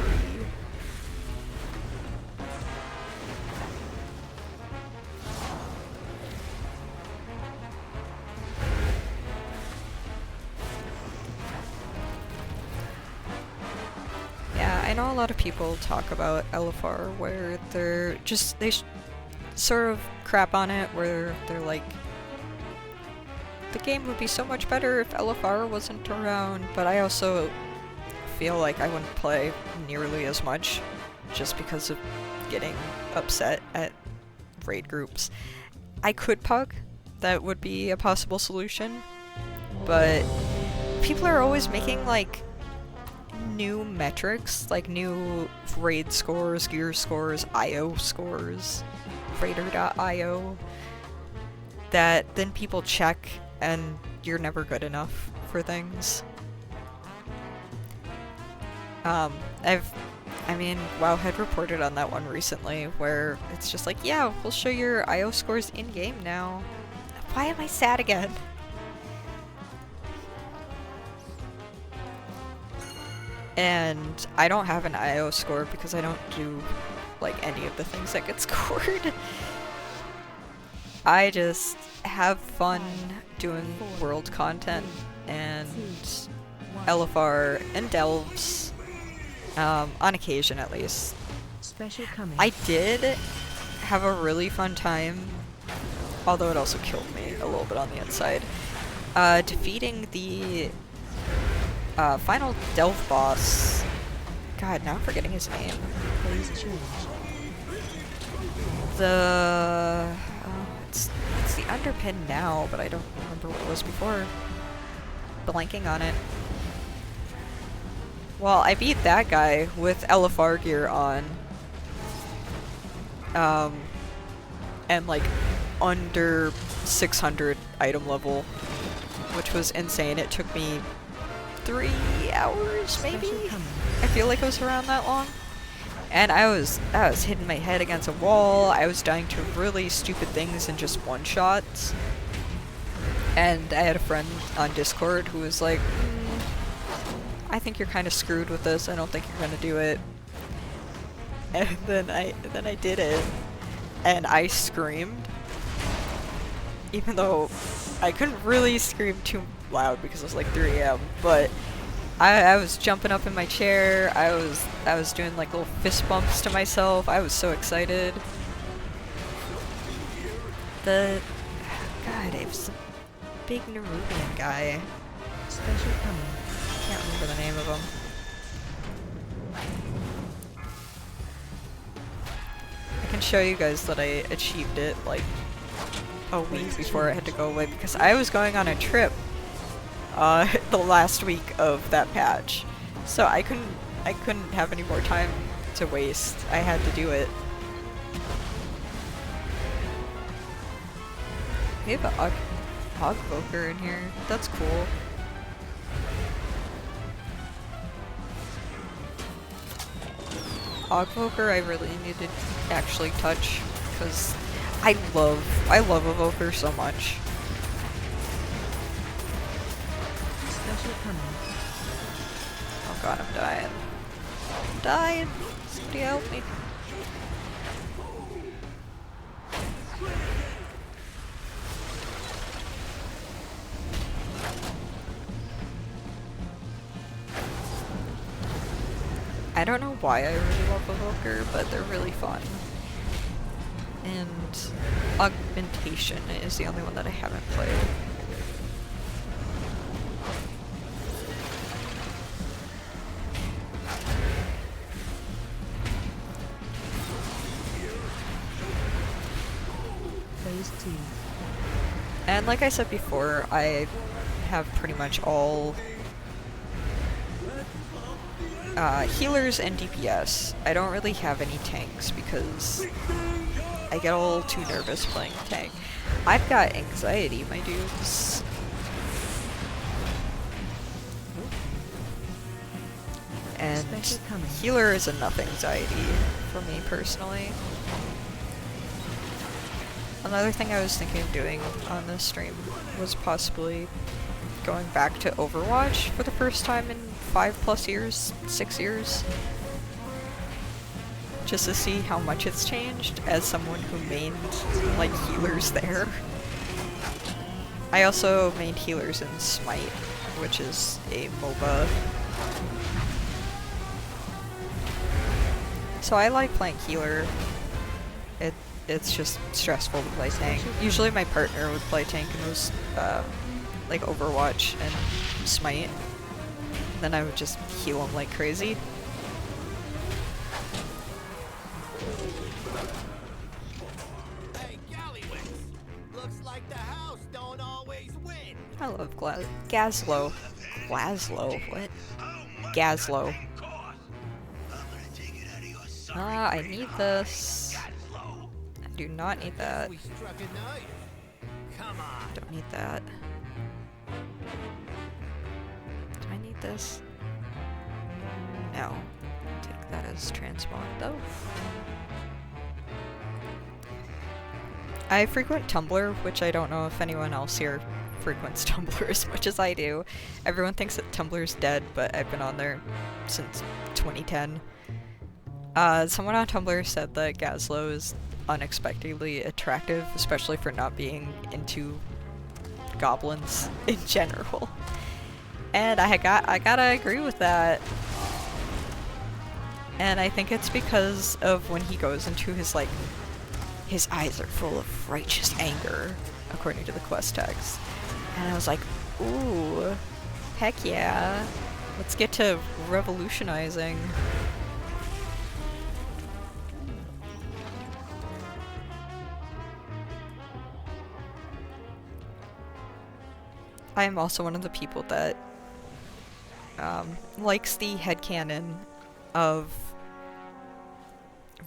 I know a lot of people talk about LFR where they're just, sort of crap on it, where they're like, the game would be so much better if LFR wasn't around, but I also feel like I wouldn't play nearly as much just because of getting upset at raid groups. I could pug, that would be a possible solution, but people are always making like new metrics, like new raid scores, gear scores, IO scores, raider.io, that then people check and you're never good enough for things. I mean, WoW had reported on that one recently where it's just like, yeah, we'll show your IO scores in-game now. Why am I sad again? And I don't have an IO score because I don't do, like, any of the things that get scored. I just have fun doing world content and LFR and delves, on occasion at least. Special coming. I did have a really fun time, although it also killed me a little bit on the inside, defeating the final delve boss. God, now I'm forgetting his name. Please choose. It's the underpin now, but I don't remember what it was before. Blanking on it. Well, I beat that guy with LFR gear on. And like under 600 item level, which was insane. It took me 3 hours, maybe? I feel like it was around that long. And I was hitting my head against a wall. I was dying to really stupid things in just one-shots. And I had a friend on Discord who was like, I think you're kind of screwed with this. I don't think you're gonna do it. And then I did it. And I screamed. Even though I couldn't really scream too loud because it was like 3 AM, but I was jumping up in my chair. I was doing like little fist bumps to myself. I was so excited. God, it was a big Nerubian guy. Special coming. I can't remember the name of him. I can show you guys that I achieved it like a week before I had to go away because I was going on a trip the last week of that patch, so I couldn't have any more time to waste. I had to do it. We have a Ogvoker in here. That's cool. Ogvoker I really need to actually touch, because I love Evoker so much. Special coming. Oh god, I'm dying. I'm dying! Somebody help me. I don't know why I really love Evoker, but they're really fun. And Augmentation is the only one that I haven't played. Phase 2. And like I said before, I have pretty much all healers and DPS. I don't really have any tanks because I get a little too nervous playing tank. I've got anxiety, my dudes. And Special coming. healer is enough anxiety for me personally. Another thing I was thinking of doing on this stream was possibly going back to Overwatch for the first time in 5+ years, 6 years. Just to see how much it's changed as someone who mained, like, healers there. I also mained healers in Smite, which is a MOBA. So I like playing healer. It's just stressful to play tank. Usually my partner would play tank and it was like Overwatch and Smite. Then I would just heal him like crazy. Hey, Gallywix! Looks like the house don't always win. I love Gazlo. Glazlo? What? Gazlo. Ah, I need this. I do not need that. We struck a nerve. Come on. Don't need that. Do I need this? No. Take that as transmog though. I frequent Tumblr, which I don't know if anyone else here frequents Tumblr as much as I do. Everyone thinks that Tumblr's dead, but I've been on there since 2010. Someone on Tumblr said that Gazlo is unexpectedly attractive, especially for not being into goblins in general. And I gotta agree with that. And I think it's because of when he goes into his, like, his eyes are full of righteous anger, according to the quest text. And I was like, ooh, heck yeah. Let's get to revolutionizing. I am also one of the people that likes the headcanon of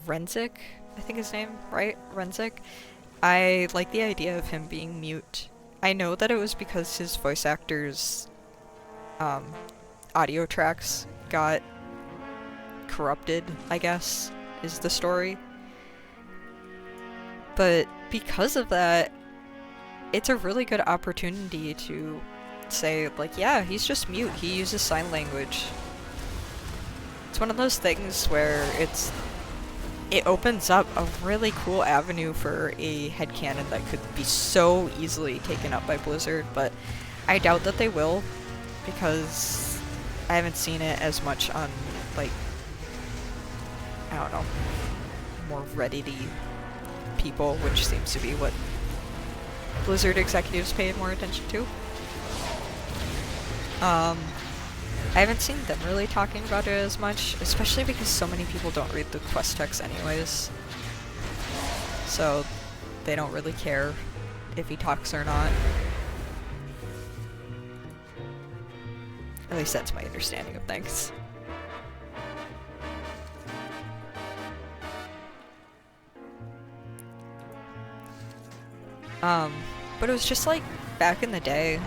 Renzik, I think his name, right? Renzik. I like the idea of him being mute. I know that it was because his voice actor's audio tracks got corrupted, I guess, is the story. But because of that, it's a really good opportunity to say, like, yeah, he's just mute. He uses sign language. It's one of those things where it opens up a really cool avenue for a headcanon that could be so easily taken up by Blizzard, but I doubt that they will, because I haven't seen it as much on, like, I don't know, more Reddit-y people, which seems to be what Blizzard executives paid more attention to. I haven't seen them really talking about it as much, especially because so many people don't read the quest text anyways. So they don't really care if he talks or not. At least that's my understanding of things. But it was just like back in the day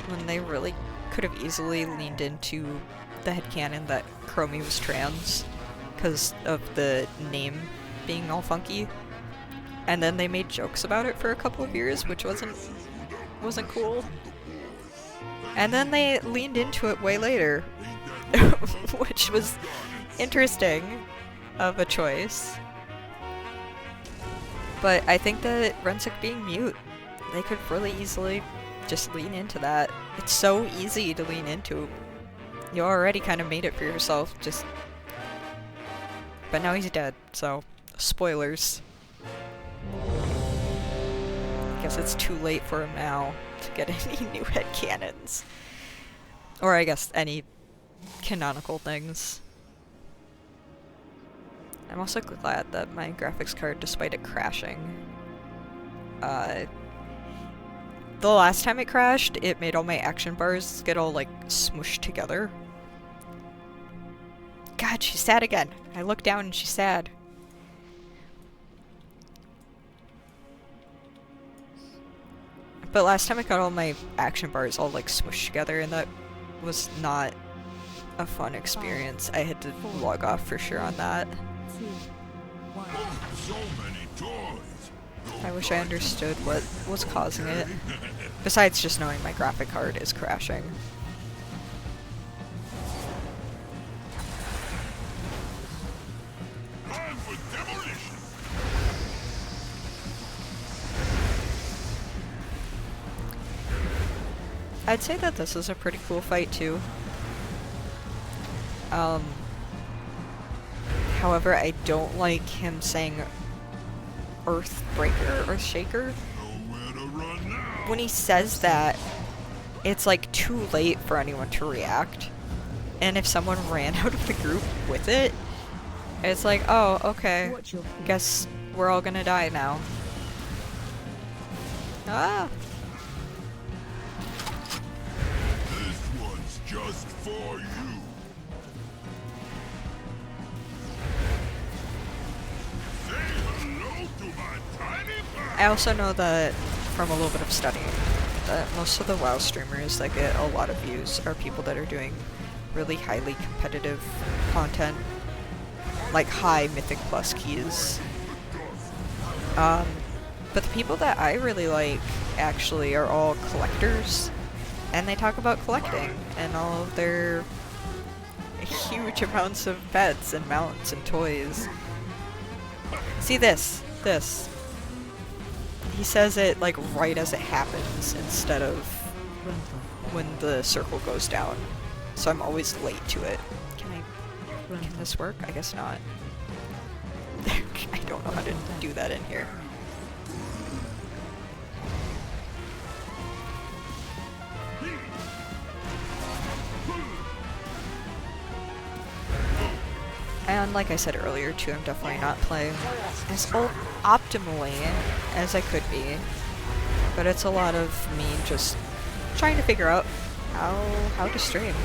when they really could have easily leaned into the headcanon that Chromie was trans because of the name being all funky. And then they made jokes about it for a couple of years, which wasn't cool. And then they leaned into it way later, which was interesting of a choice. But I think that Rensick being mute, they could really easily just lean into that. It's so easy to lean into. You already kind of made it for yourself, just... But now he's dead, so... Spoilers. Guess it's too late for him now to get any new headcanons. Or I guess any canonical things. I'm also glad that my graphics card, despite it crashing, the last time it crashed, it made all my action bars get all, like, smooshed together. God, she's sad again. I look down and she's sad. But last time I got all my action bars all, like, smooshed together, and that was not a fun experience. I had to log off for sure on that. So many toys. I wish I understood what was causing it. Besides just knowing my graphic card is crashing. Time for demolition. I'd say that this is a pretty cool fight too. However, I don't like him saying Earthbreaker, Earthshaker. Nowhere to run now. When he says that, it's like too late for anyone to react. And if someone ran out of the group with it, it's like, oh, okay, Watch your feet. guess we're all gonna die now. Ah! This one's just for you. Say hello to my tiny I also know that, from a little bit of studying, that most of the WoW streamers that get a lot of views are people that are doing really highly competitive content, like high Mythic Plus keys. But the people that I really like, actually, are all collectors, and they talk about collecting, and all of their huge amounts of pets and mounts and toys. See this. He says it like right as it happens instead of when the circle goes down. So I'm always late to it. Can this work? I guess not. I don't know how to do that in here. And like I said earlier too, I'm definitely not playing as optimally as I could be. But it's a lot of me just trying to figure out how to stream.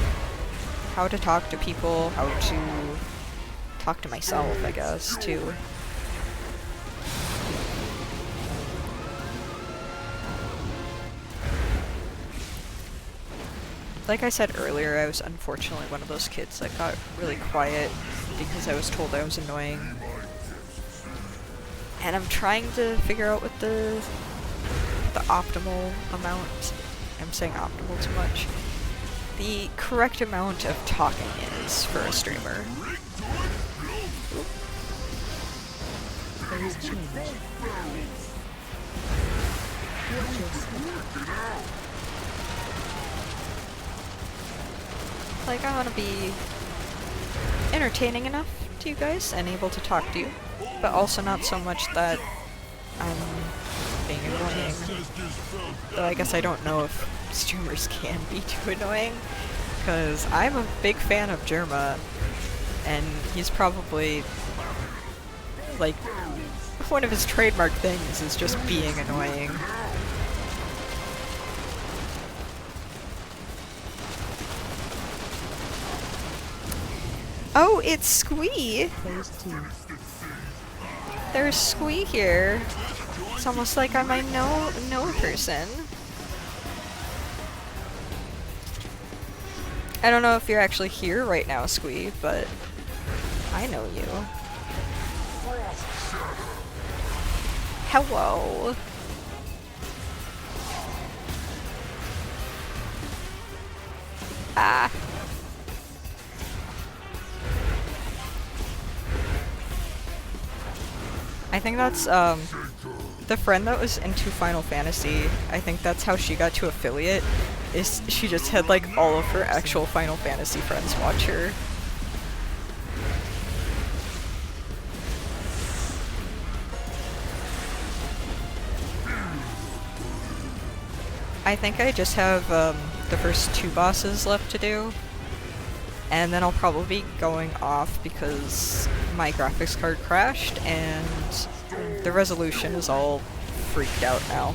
How to talk to people, how to talk to myself, I guess, too. Like I said earlier, I was unfortunately one of those kids that got really quiet because I was told I was annoying. And I'm trying to figure out what the optimal amount, I'm saying optimal too much, the correct amount of talking is for a streamer. There is change. Watch your step. Like, I want to be entertaining enough to you guys and able to talk to you, but also not so much that I'm being annoying. Though I guess I don't know if streamers can be too annoying, because I'm a big fan of Jerma, and he's probably, like, one of his trademark things is just being annoying. Oh, it's Squee! Phase 2. There's Squee here. It's almost like I might know a person. I don't know if you're actually here right now, Squee, but I know you. Hello. Ah. I think that's, the friend that was into Final Fantasy, I think that's how she got to affiliate, is she just had, like, all of her actual Final Fantasy friends watch her. I think I just have, the first 2 bosses left to do. And then I'll probably be going off because my graphics card crashed and the resolution is all freaked out now.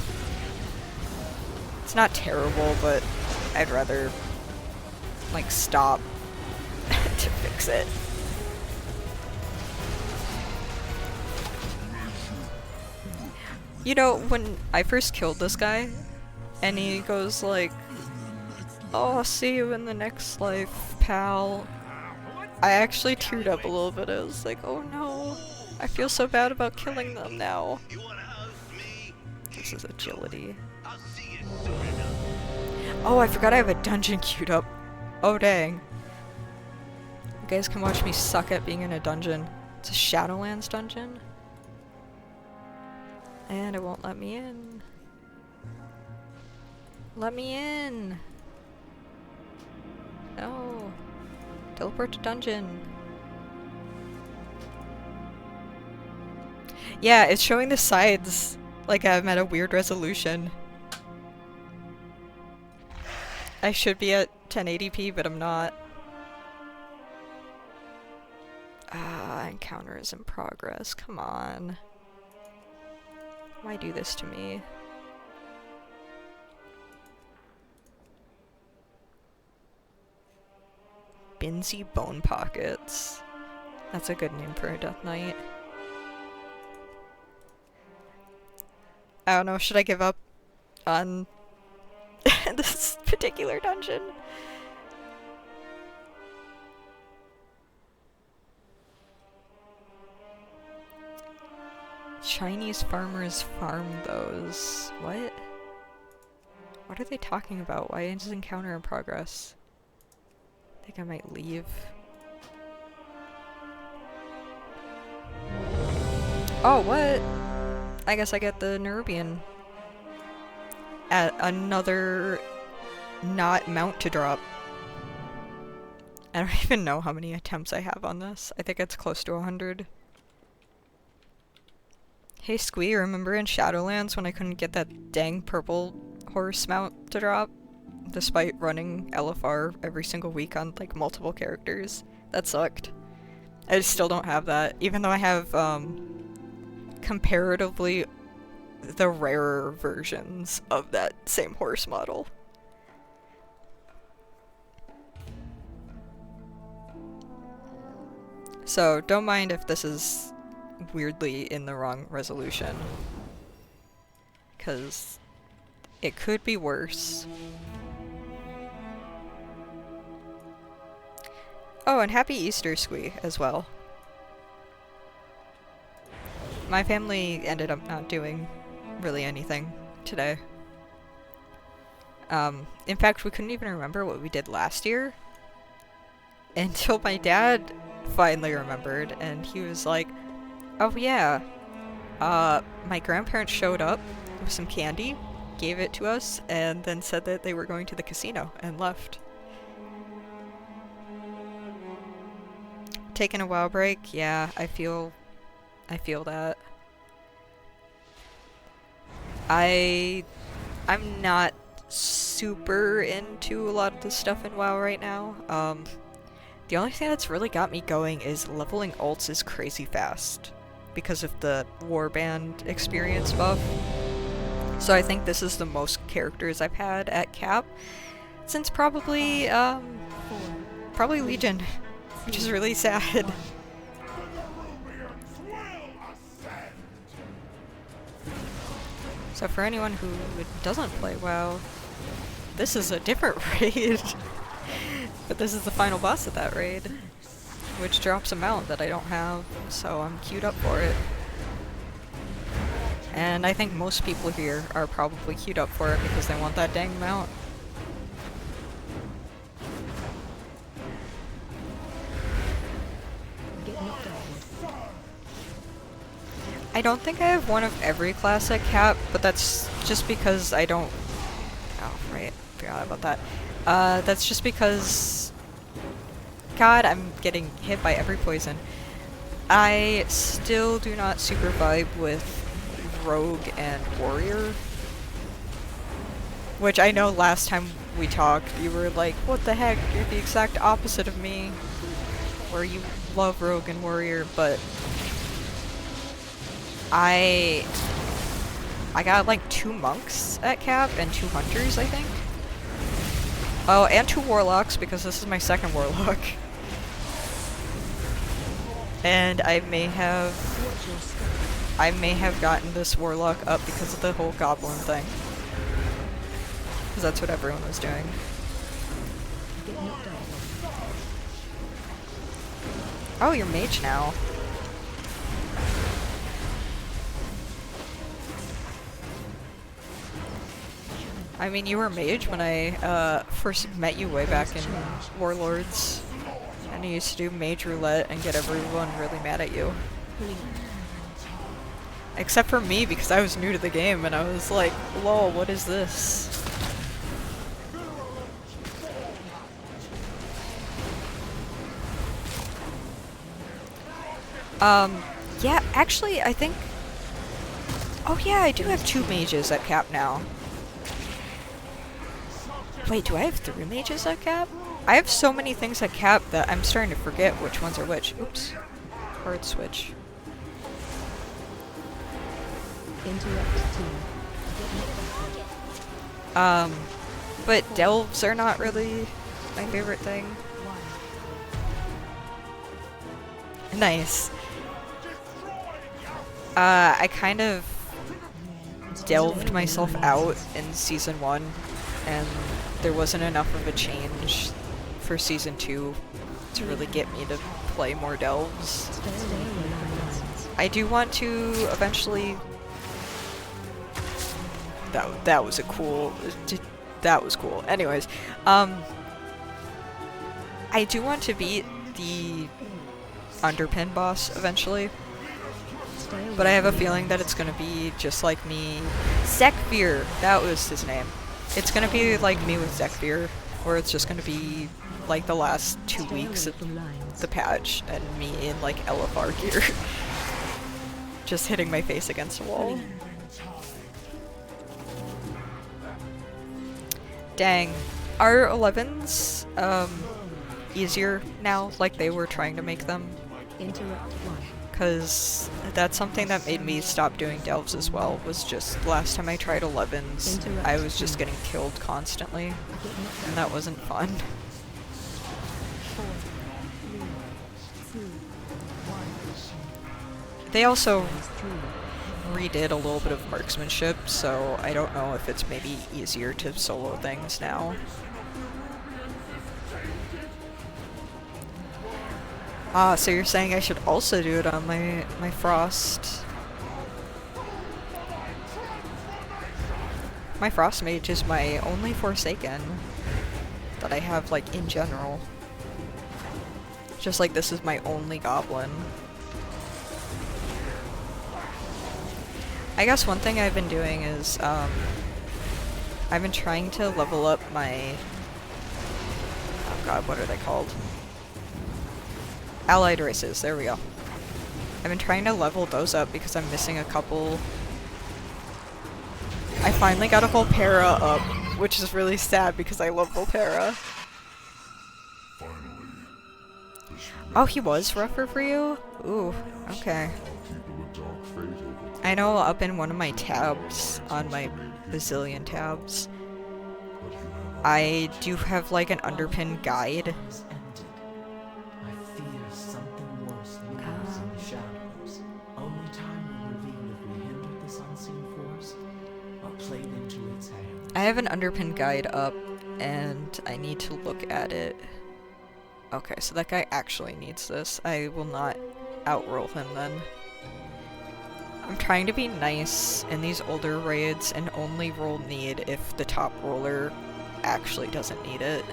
It's not terrible, but I'd rather, like, stop to fix it. You know, when I first killed this guy, and he goes like, "Oh, I'll see you in the next life, pal," I actually teared up a little bit. I was like, oh no, I feel so bad about killing them now. This is agility. Oh, I forgot I have a dungeon queued up. Oh dang. You guys can watch me suck at being in a dungeon. It's a Shadowlands dungeon. And it won't let me in. Let me in! No. Teleport to dungeon. Yeah, it's showing the sides like I'm at a weird resolution. I should be at 1080p, but I'm not. Ah, encounter is in progress. Come on. Why do this to me? Binsey Bone Pockets. That's a good name for a Death Knight. I don't know, should I give up on this particular dungeon? Chinese farmers farm those. What? What are they talking about? Why is this encounter in progress? I think I might leave. Oh, what? I guess I get the Nerubian at another not mount to drop. I don't even know how many attempts I have on this. I think it's close to 100. Hey Squee, remember in Shadowlands when I couldn't get that dang purple horse mount to drop? Despite running LFR every single week on like multiple characters. That sucked. I still don't have that, even though I have comparatively the rarer versions of that same horse model. So don't mind if this is weirdly in the wrong resolution, because it could be worse. Oh, and happy Easter, Squee, as well. My family ended up not doing really anything today. In fact, we couldn't even remember what we did last year until my dad finally remembered, and he was like, oh yeah, my grandparents showed up with some candy, gave it to us, and then said that they were going to the casino and left. Taking a WoW break? Yeah, I feel that. I'm not super into a lot of the stuff in WoW right now. The only thing that's really got me going is leveling ults is crazy fast because of the warband experience buff. So I think this is the most characters I've had at cap since probably Legion, which is really sad. So for anyone who doesn't play WoW, this is a different raid. But this is the final boss of that raid, which drops a mount that I don't have, so I'm queued up for it. And I think most people here are probably queued up for it because they want that dang mount. I don't think I have one of every class at cap, but that's just because I don't... Oh, right. Forgot about that. That's just because... God, I'm getting hit by every poison. I still do not super vibe with Rogue and Warrior. Which I know last time we talked, you were like, what the heck, you're the exact opposite of me. Where you love Rogue and Warrior, but... I got like 2 monks at cap and 2 hunters, I think. Oh, and 2 warlocks because this is my second warlock. And I may have gotten this warlock up because of the whole goblin thing. Because that's what everyone was doing. Oh, you're mage now. I mean, you were mage when I first met you way back in Warlords. And you used to do mage roulette and get everyone really mad at you. Except for me, because I was new to the game and I was like, lol, what is this? Yeah, actually, I think... Oh yeah, I do have 2 mages at cap now. Wait, do I have 3 mages at cap? I have so many things at cap that I'm starting to forget which ones are which. Oops. Hard switch. But delves are not really my favorite thing. Nice. I kind of delved myself out in Season 1, and there wasn't enough of a change for Season 2 to really get me to play more delves. I do want to eventually... That was a cool... That was cool. Anyways, I do want to beat the Underpin boss eventually. But I have a feeling that it's gonna be just like me... Zekvir! That was his name. It's gonna be like me with Zekvir, where it's just gonna be like the last 2 weeks of the patch and me in like LFR gear. Just hitting my face against a wall. Dang. Are 11s easier now, like they were trying to make them? Because that's something that made me stop doing delves as well, was just last time I tried 11s, I was just getting killed constantly, and that wasn't fun. They also redid a little bit of marksmanship, so I don't know if it's maybe easier to solo things now. Ah, so you're saying I should also do it on my Frost. My Frost Mage is my only Forsaken that I have, like, in general. Just like this is my only Goblin. I guess one thing I've been doing is, I've been trying to level up my... Oh god, what are they called? Allied races, there we go. I've been trying to level those up because I'm missing a couple. I finally got a Volpera up, which is really sad because I love Volpera. Oh, he was rougher for you? Ooh, okay. I know up in one of my tabs, on my bazillion tabs, I do have like an Underpin guide. I have an underpin guide up, and I need to look at it. Okay, so that guy actually needs this. I will not outroll him then. I'm trying to be nice in these older raids and only roll need if the top roller actually doesn't need it.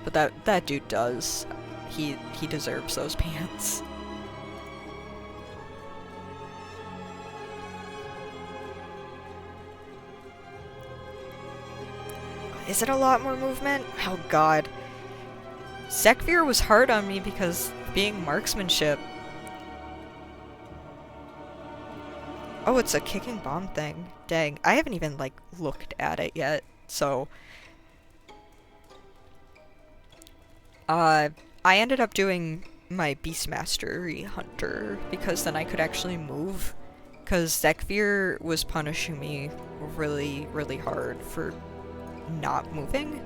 But that dude does. He deserves those pants. Is it a lot more movement? Oh god. Zekvir was hard on me because being marksmanship. Oh, it's a kicking bomb thing. Dang, I haven't even, like, looked at it yet, so... I ended up doing my Beast Mastery Hunter, because then I could actually move. Because Zekvir was punishing me really, really hard for not moving.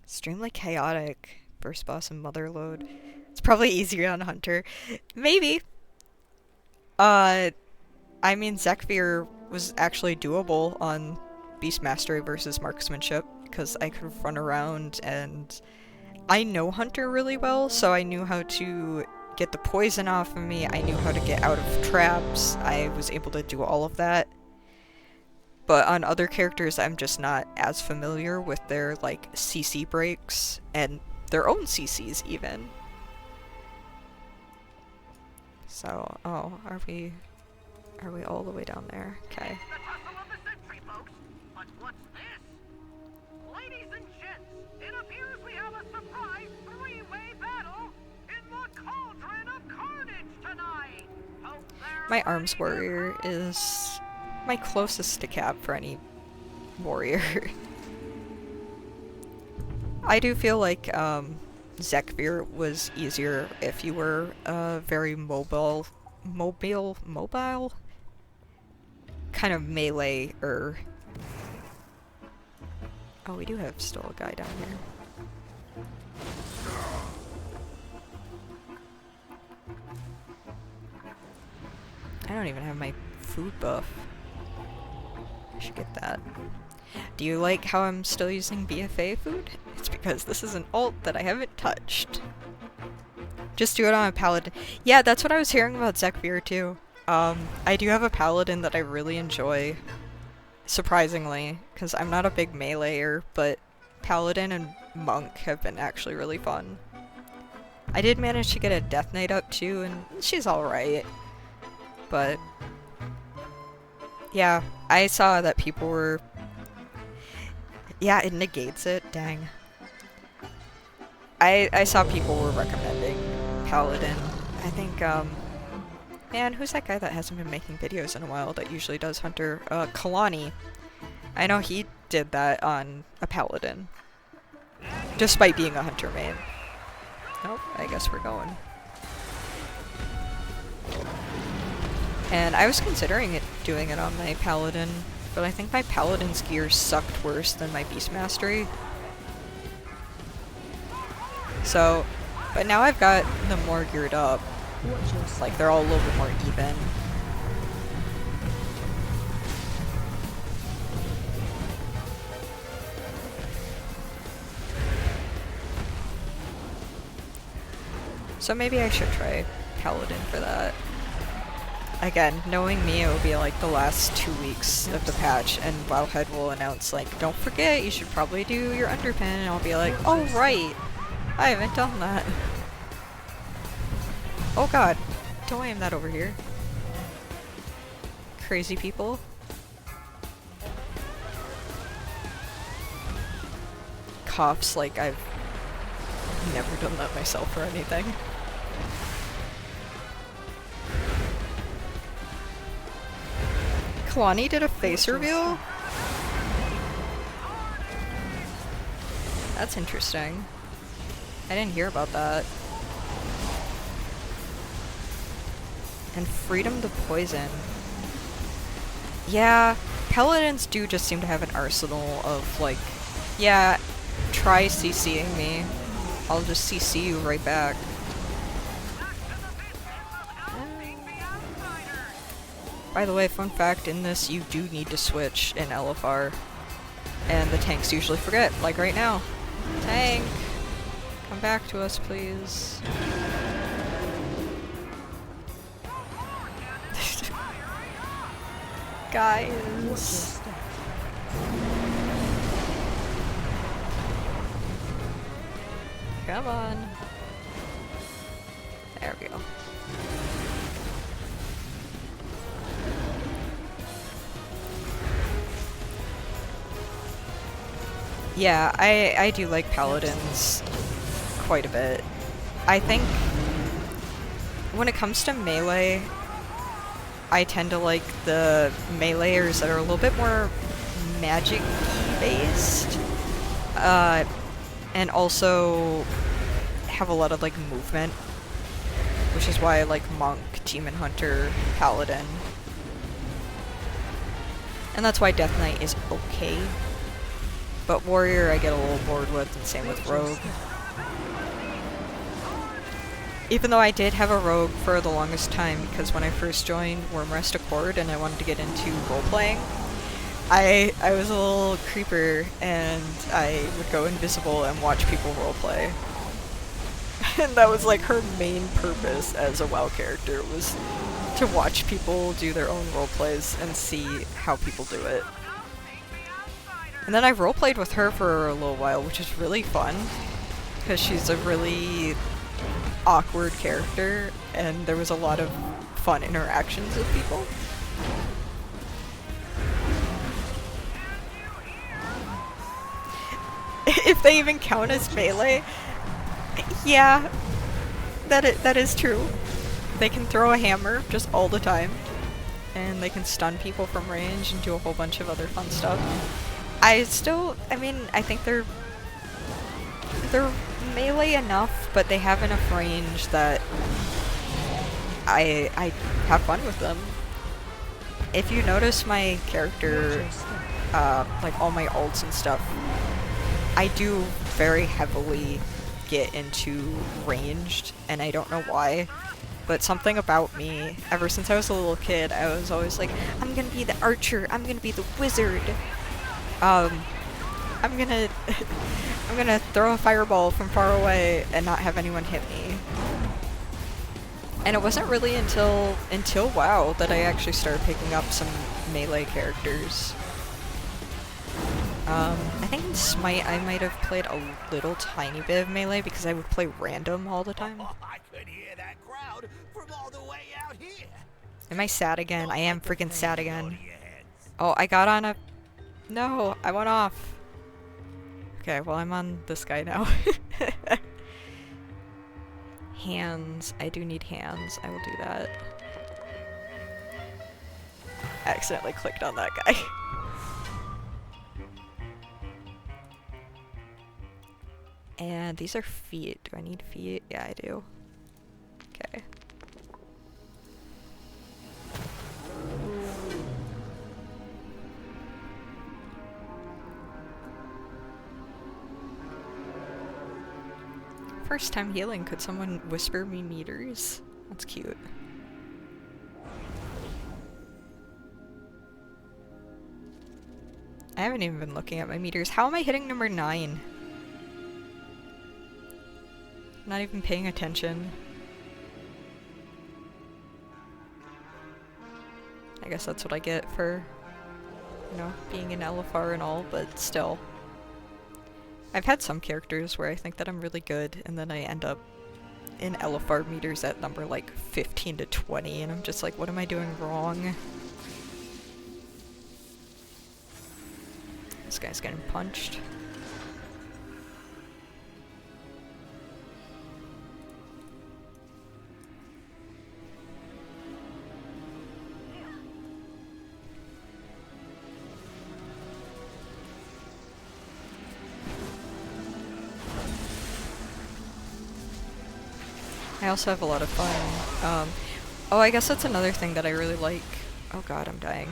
Extremely chaotic. Burst boss and Motherload. It's probably easier on Hunter. Maybe. I mean, Zekvir was actually doable on Beast Mastery versus Marksmanship, because I could run around and I know Hunter really well, so I knew how to get the poison off of me, I knew how to get out of traps, I was able to do all of that. But on other characters, I'm just not as familiar with their, like, CC breaks, and their own CCs, even. So, oh, are we all the way down there? Okay. The tussle of the century, folks. But what's this? Ladies and gents, it appears we have a surprise three-way battle in the cauldron of carnage tonight. Hope they're My arms warrior is my closest to cap for any warrior. I do feel like Zekvir was easier if you were very mobile kind of melee-er. Oh, we do have still a guy down here. I don't even have my food buff. I should get that. Do you like how I'm still using BFA food? It's because this is an ult that I haven't touched. Just do it on a paladin. Yeah, that's what I was hearing about Zekvir too. I do have a paladin that I really enjoy, surprisingly, because I'm not a big meleeer, but paladin and monk have been actually really fun. I did manage to get a Death Knight up too, and she's alright. But yeah, I saw that people were... Yeah, it negates it, dang. I saw people were recommending Paladin. I think, man, who's that guy that hasn't been making videos in a while that usually does Hunter? Kalani. I know he did that on a Paladin. Despite being a Hunter main. Nope, I guess we're going. And I was considering doing it on my Paladin, but I think my Paladin's gear sucked worse than my Beast Mastery. So, but now I've got them more geared up. Like, they're all a little bit more even. So maybe I should try Paladin for that. Again, knowing me, it will be like the last 2 weeks of the patch, and Wowhead will announce, like, don't forget, you should probably do your underpin, and I'll be like, oh right, I haven't done that. Oh god, don't aim that over here. Crazy people. Coughs like I've never done that myself or anything. Kalani did a face reveal? That's interesting. I didn't hear about that. And freedom to poison. Yeah, paladins do just seem to have an arsenal of, like, yeah, try CCing me. I'll just CC you right back. By the way, fun fact, in this you do need to switch in LFR. And the tanks usually forget, like right now. Tank! Come back to us, please. Guys. Come on. There we go. Yeah, I do like paladins quite a bit. I think when it comes to melee, I tend to like the meleeers that are a little bit more magic-y based, and also have a lot of like movement, which is why I like Monk, Demon Hunter, Paladin. And that's why Death Knight is okay. But Warrior I get a little bored with, and same with Rogue. Even though I did have a Rogue for the longest time, because when I first joined Wormrest Accord and I wanted to get into role-playing, I was a little creeper, and I would go invisible and watch people roleplay. And that was like her main purpose as a WoW character, was to watch people do their own roleplays and see how people do it. And then I roleplayed with her for a little while, which is really fun, because she's a really awkward character, and there was a lot of fun interactions with people. If they even count as melee, yeah, that is true. They can throw a hammer just all the time, and they can stun people from range and do a whole bunch of other fun stuff. I think they're melee enough, but they have enough range that I have fun with them. If you notice my character, like all my ults and stuff, I do very heavily get into ranged, and I don't know why, but something about me, ever since I was a little kid, I was always like, I'm gonna be the archer, I'm gonna be the wizard. I'm gonna throw a fireball from far away and not have anyone hit me. And it wasn't really until WoW that I actually started picking up some melee characters. I think in Smite I might have played a little tiny bit of melee because I would play random all the time. I could hear that crowd from all the way out here. Am I sad again? I am freaking sad again. Oh, I got on a... No, I went off. Okay, well I'm on this guy now. Hands. I do need hands. I will do that. I accidentally clicked on that guy. And these are feet. Do I need feet? Yeah, I do. Okay. First time healing. Could someone whisper me meters? That's cute. I haven't even been looking at my meters. How am I hitting number 9? Not even paying attention. I guess that's what I get for, you know, being an LFR and all, but still. I've had some characters where I think that I'm really good, and then I end up in LFR meters at number like 15 to 20, and I'm just like, what am I doing wrong? This guy's getting punched. I also have a lot of fun. Oh, I guess that's another thing that I really like. Oh god, I'm dying.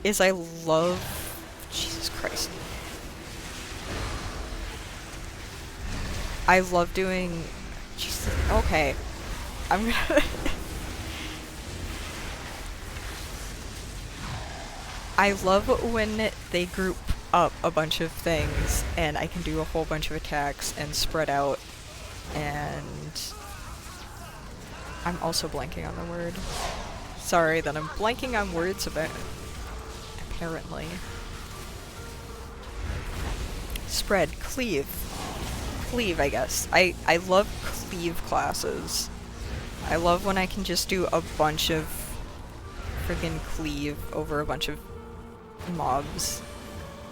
Is I love... Jesus Christ. I love doing... Jesus, okay. I'm gonna... I love when they group up a bunch of things and I can do a whole bunch of attacks and spread out, and I'm also blanking on the word. Sorry that I'm blanking on words about apparently. Spread, cleave. Cleave, I guess. I love cleave classes. I love when I can just do a bunch of freaking cleave over a bunch of mobs,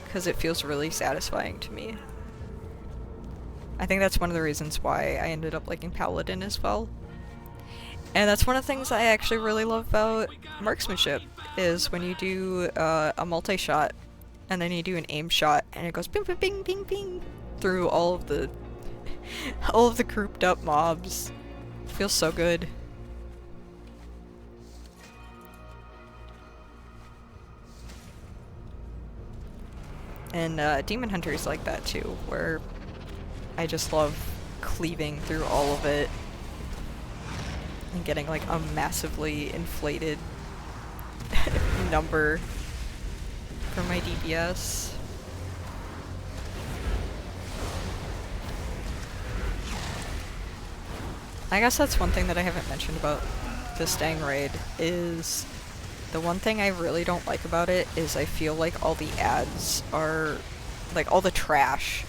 because it feels really satisfying to me. I think that's one of the reasons why I ended up liking Paladin as well. And that's one of the things I actually really love about marksmanship, is when you do a multi-shot, and then you do an aim shot, and it goes ping ping ping ping ping through all of the grouped up mobs. It feels so good. And Demon Hunter is like that too, where I just love cleaving through all of it and getting like a massively inflated number for my DPS. I guess that's one thing that I haven't mentioned about this dang raid, is the one thing I really don't like about it is I feel like all the ads are, like all the trash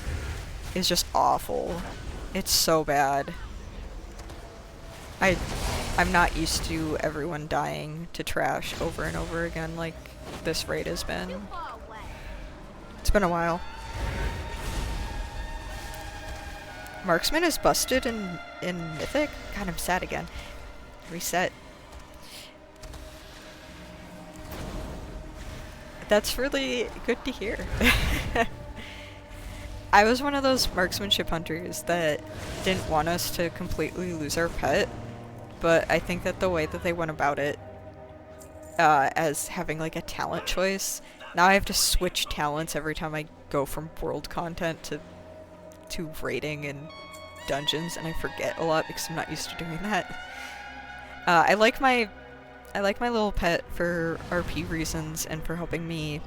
is just awful. It's so bad. I'm not used to everyone dying to trash over and over again like this raid has been. It's been a while. Marksman is busted in Mythic? God, I'm sad again. Reset. That's really good to hear. I was one of those marksmanship hunters that didn't want us to completely lose our pet, but I think that the way that they went about it, as having like a talent choice, now I have to switch talents every time I go from world content to raiding and dungeons, and I forget a lot because I'm not used to doing that. I like my little pet for RP reasons and for helping me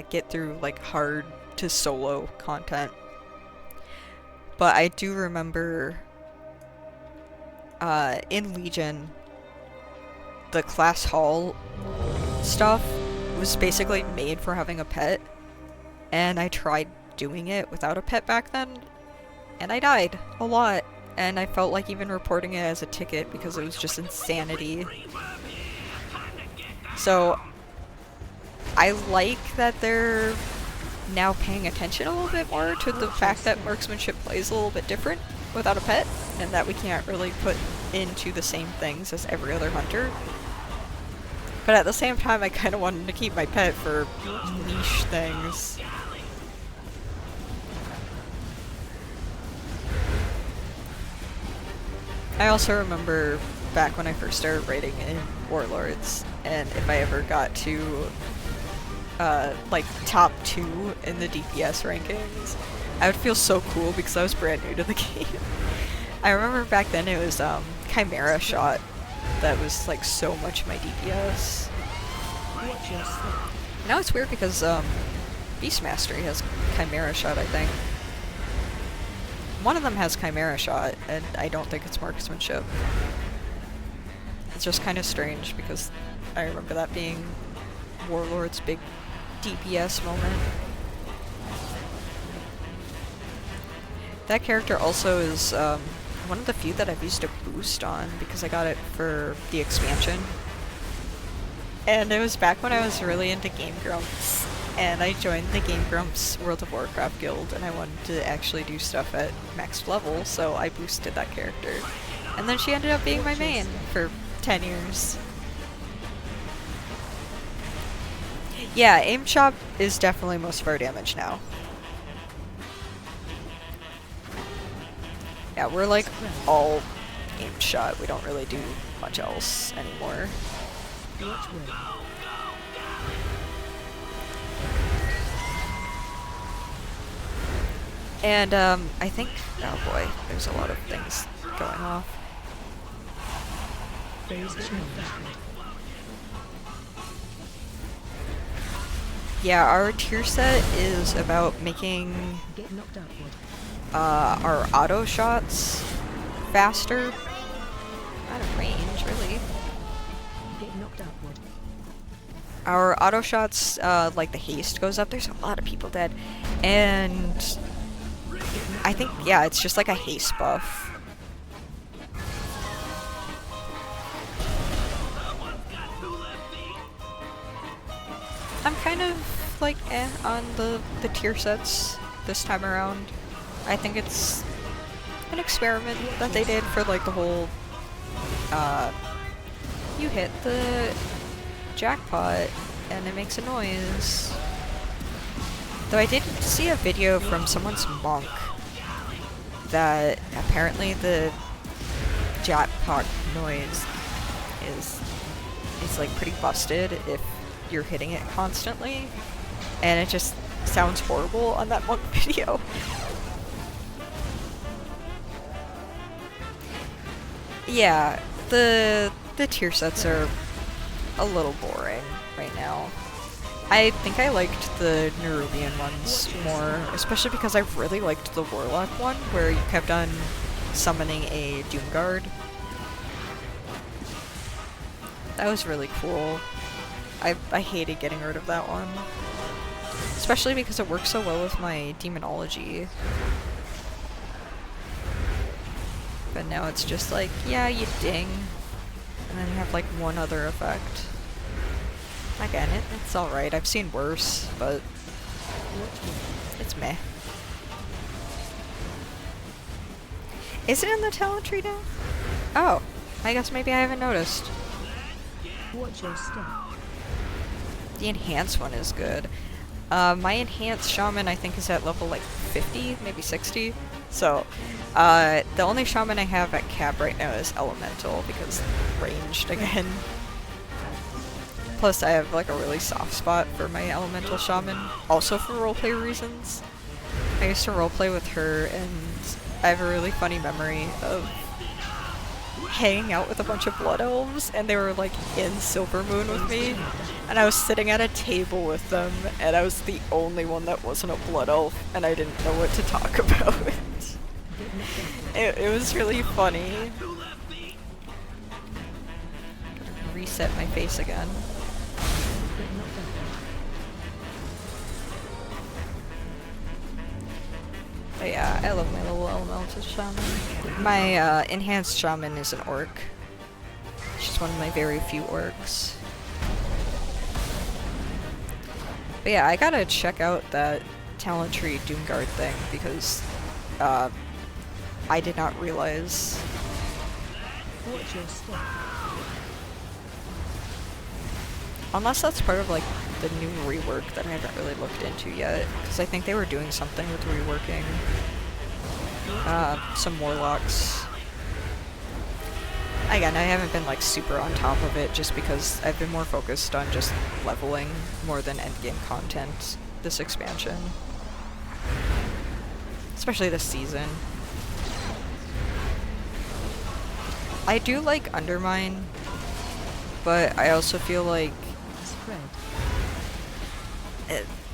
get through like hard to solo content. But I do remember in Legion, the class hall stuff was basically made for having a pet, and I tried doing it without a pet back then, and I died a lot, and I felt like even reporting it as a ticket because it was just insanity. So I like that they're now paying attention a little bit more to the fact that marksmanship plays a little bit different without a pet, and that we can't really put into the same things as every other hunter. But at the same time, I kind of wanted to keep my pet for niche things. I also remember back when I first started raiding in Warlords, and if I ever got to like top 2 in the DPS rankings, I would feel so cool because I was brand new to the game. I remember back then it was Chimera Shot that was like so much my DPS. Now it's weird because Beast Mastery has Chimera Shot, I think. One of them has Chimera Shot, and I don't think it's marksmanship. It's just kind of strange because I remember that being Warlord's big DPS moment. That character also is one of the few that I've used a boost on because I got it for the expansion. And it was back when I was really into Game Grumps, and I joined the Game Grumps World of Warcraft guild, and I wanted to actually do stuff at max level, so I boosted that character. And then she ended up being my main for 10 years. Yeah, aim shot is definitely most of our damage now. Yeah, we're like all aim shot. We don't really do much else anymore. And I think, oh boy, there's a lot of things going off. yeah, our tier set is about making Get knocked outward. our auto shots faster. Out of range, really. Get knocked outward. Our auto shots, like the haste goes up. There's a lot of people dead. And I think, yeah, it's just like a haste buff. I'm kind of like on the tier sets this time around. I think it's an experiment that they did for like the whole you hit the jackpot and it makes a noise. Though I did see a video from someone's monk that apparently the jackpot noise is like pretty busted if you're hitting it constantly, and it just sounds horrible on that monk video. Yeah, the tier sets are a little boring right now. I think I liked the Nerubian ones more, especially because I really liked the Warlock one, where you kept on summoning a Doomguard. That was really cool. I hated getting rid of that one. Especially because it works so well with my Demonology. But now it's just like, yeah, you ding. And then you have like one other effect. Again, it's alright. I've seen worse, but it's meh. Is it in the talent tree now? Oh, I guess maybe I haven't noticed. Watch your step. The enhanced one is good. My enhanced shaman I think is at level like 50, maybe 60. So, the only shaman I have at cap right now is elemental because ranged again. Plus I have like a really soft spot for my elemental shaman, also for roleplay reasons. I used to roleplay with her and I have a really funny memory of hanging out with a bunch of blood elves, and they were like in Silvermoon with me, and I was sitting at a table with them, and I was the only one that wasn't a blood elf, and I didn't know what to talk about. It was really funny. Gotta reset my face again. But yeah, I love my little elemental shaman. My enhanced shaman is an orc. She's one of my very few orcs. But yeah, I gotta check out that talent tree Doomguard thing because I did not realize. Watch your step. Unless that's part of like the new rework that I haven't really looked into yet, because I think they were doing something with reworking some warlocks. Again, I haven't been like super on top of it just because I've been more focused on just leveling more than endgame content this expansion. Especially this season. I do like Undermine, but I also feel like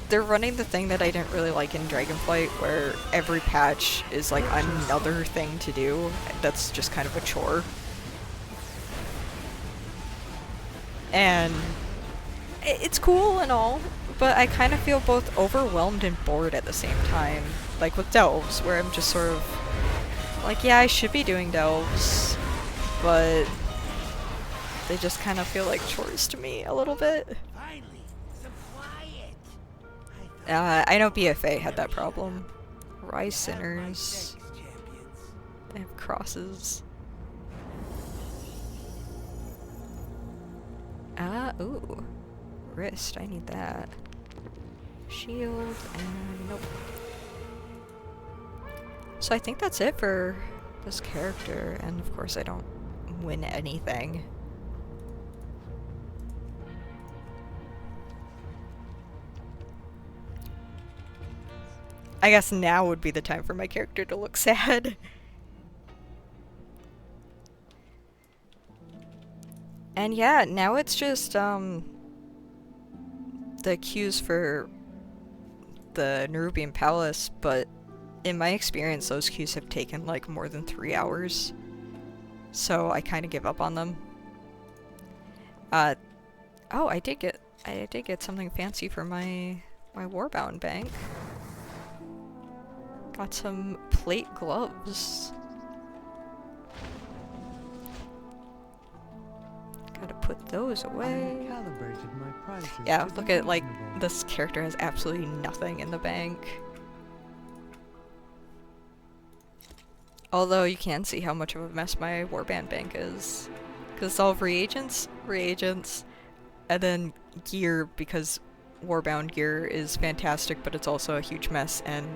they're running the thing that I didn't really like in Dragonflight, where every patch is like another thing to do that's just kind of a chore. And it's cool and all, but I kind of feel both overwhelmed and bored at the same time. Like with Delves, where I'm just sort of like, yeah, I should be doing Delves, but they just kind of feel like chores to me a little bit. I know BFA had that problem. Rise Sinners. They have crosses. Ooh. Wrist, I need that. Shield, and nope. So I think that's it for this character, and of course I don't win anything. I guess now would be the time for my character to look sad. And yeah, now it's just, the the queues for the Nerubian Palace, but in my experience, those queues have taken like more than 3 hours. So I kind of give up on them. Oh, I did get something fancy for my Warbound bank. Got some plate gloves. Gotta put those away. Calibrated my prices Yeah, to look be at, like, reasonable. this character has absolutely nothing in the bank. Although you can see how much of a mess my Warband bank is. Because it's all reagents, and then gear, because Warbound gear is fantastic, but it's also a huge mess, and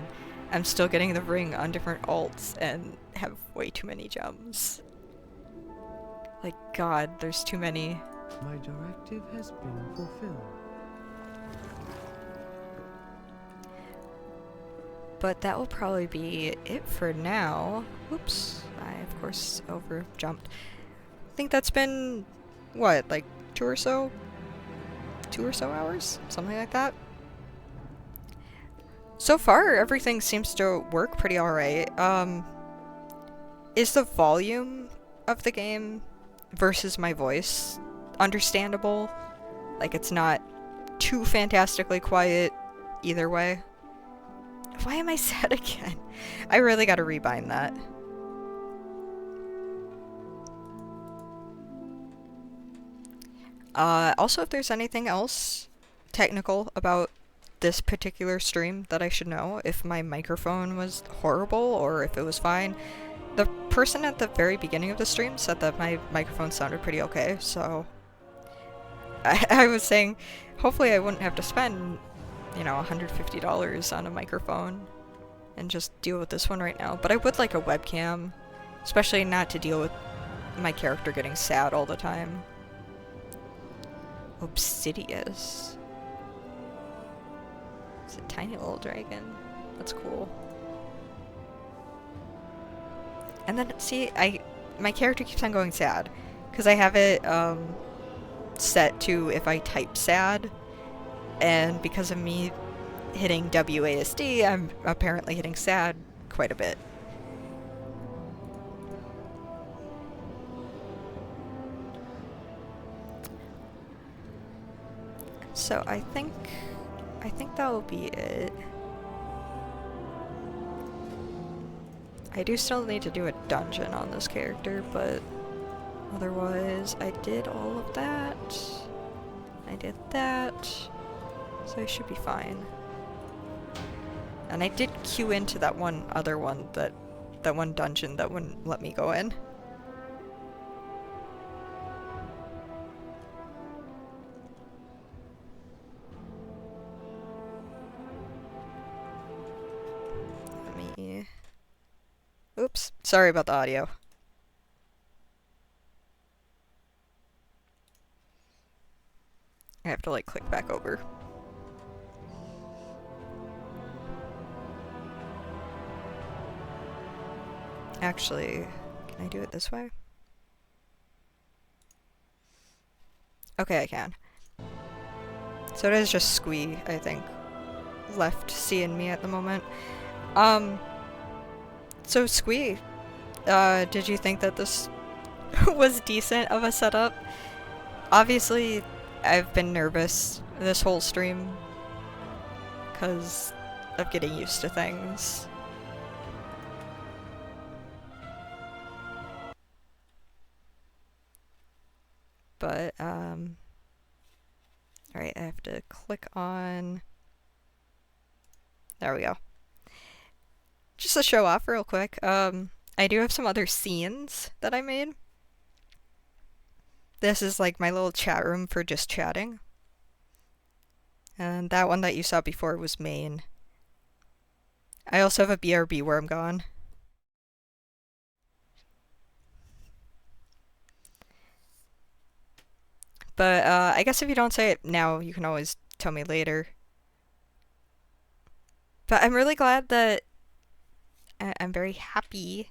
I'm still getting the ring on different alts and have way too many gems. Like, God, there's too many. My directive has been fulfilled. But that will probably be it for now. Oops, I of course over jumped. I think that's been, what, like 2 or so hours? Something like that. So far, everything seems to work pretty alright. Is the volume of the game versus my voice understandable? Like, it's not too fantastically quiet either way. Why am I sad again? I really gotta rebind that. Also, if there's anything else technical about this particular stream that I should know, if my microphone was horrible or if it was fine. The person at the very beginning of the stream said that my microphone sounded pretty okay, so I was saying hopefully I wouldn't have to spend, you know, $150 on a microphone and just deal with this one right now. But I would like a webcam, especially not to deal with my character getting sad all the time. Obsidious. It's a tiny little dragon. That's cool. And then, see, my character keeps on going sad, because I have it set to if I type sad, and because of me hitting WASD, I'm apparently hitting sad quite a bit. So I think that will be it. I do still need to do a dungeon on this character, but otherwise I did all of that. I did that, so I should be fine. And I did queue into that one other one, that one dungeon that wouldn't let me go in. Let me... Oops, sorry about the audio. I have to like click back over. Actually, can I do it this way? Okay, I can. So it is just Squee, I think, left seeing me at the moment. So Squee, did you think that this was decent of a setup? Obviously, I've been nervous this whole stream because of getting used to things. But, alright, I have to click on... There we go. Just to show off real quick, I do have some other scenes that I made. This is like my little chat room for just chatting. And that one that you saw before was main. I also have a BRB where I'm gone. But I guess if you don't say it now, you can always tell me later. But I'm really glad that... I'm very happy.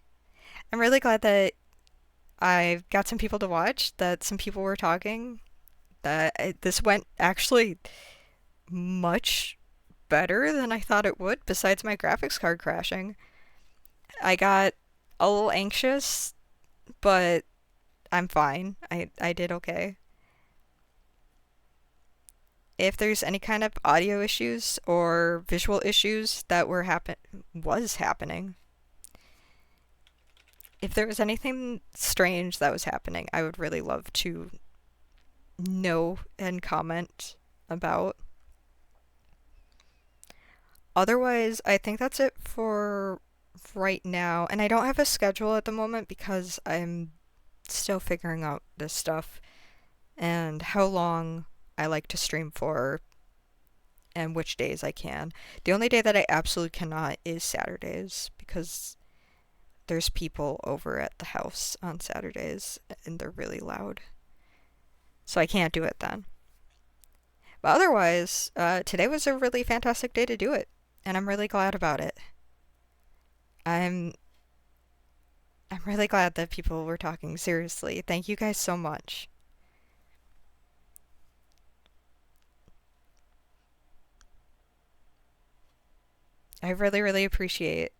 I'm really glad that I got some people to watch, that some people were talking, that this went actually much better than I thought it would, besides my graphics card crashing. I got a little anxious, but I'm fine. I did okay. If there's any kind of audio issues or visual issues that was happening, if there was anything strange that was happening, I would really love to know and comment about. Otherwise, I think that's it for right now. And I don't have a schedule at the moment because I'm still figuring out this stuff and how long I like to stream for and which days I can. The only day that I absolutely cannot is Saturdays because there's people over at the house on Saturdays and they're really loud. So I can't do it then. But otherwise, today was a really fantastic day to do it, and I'm really glad about it. I'm really glad that people were talking seriously. Thank you guys so much. I really, really appreciate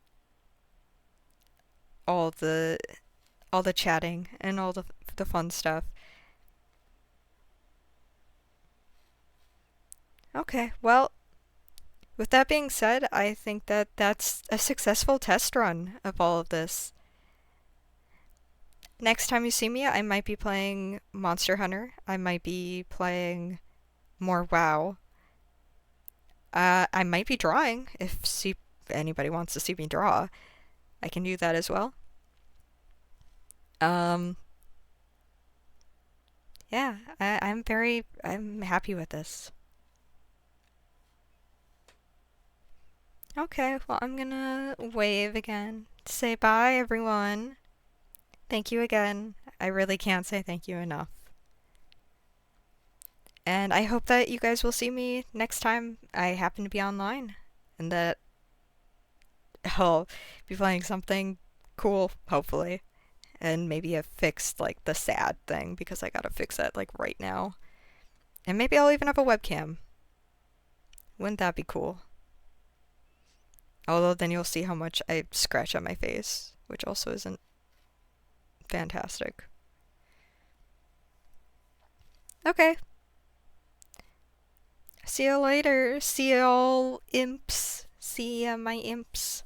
all the chatting and all the fun stuff. Okay, well, with that being said, I think that that's a successful test run of all of this. Next time you see me, I might be playing Monster Hunter. I might be playing more WoW. I might be drawing if anybody wants to see me draw. I can do that as well. Yeah, I'm happy with this. Okay, well, I'm gonna wave again. Say bye, everyone. Thank you again. I really can't say thank you enough. And I hope that you guys will see me next time I happen to be online. And that I'll be playing something cool, hopefully. And maybe have fixed, like, the sad thing, because I gotta fix that, like, right now. And maybe I'll even have a webcam. Wouldn't that be cool? Although then you'll see how much I scratch on my face, which also isn't fantastic. Okay. See you later. See y'all imps. See ya, my imps.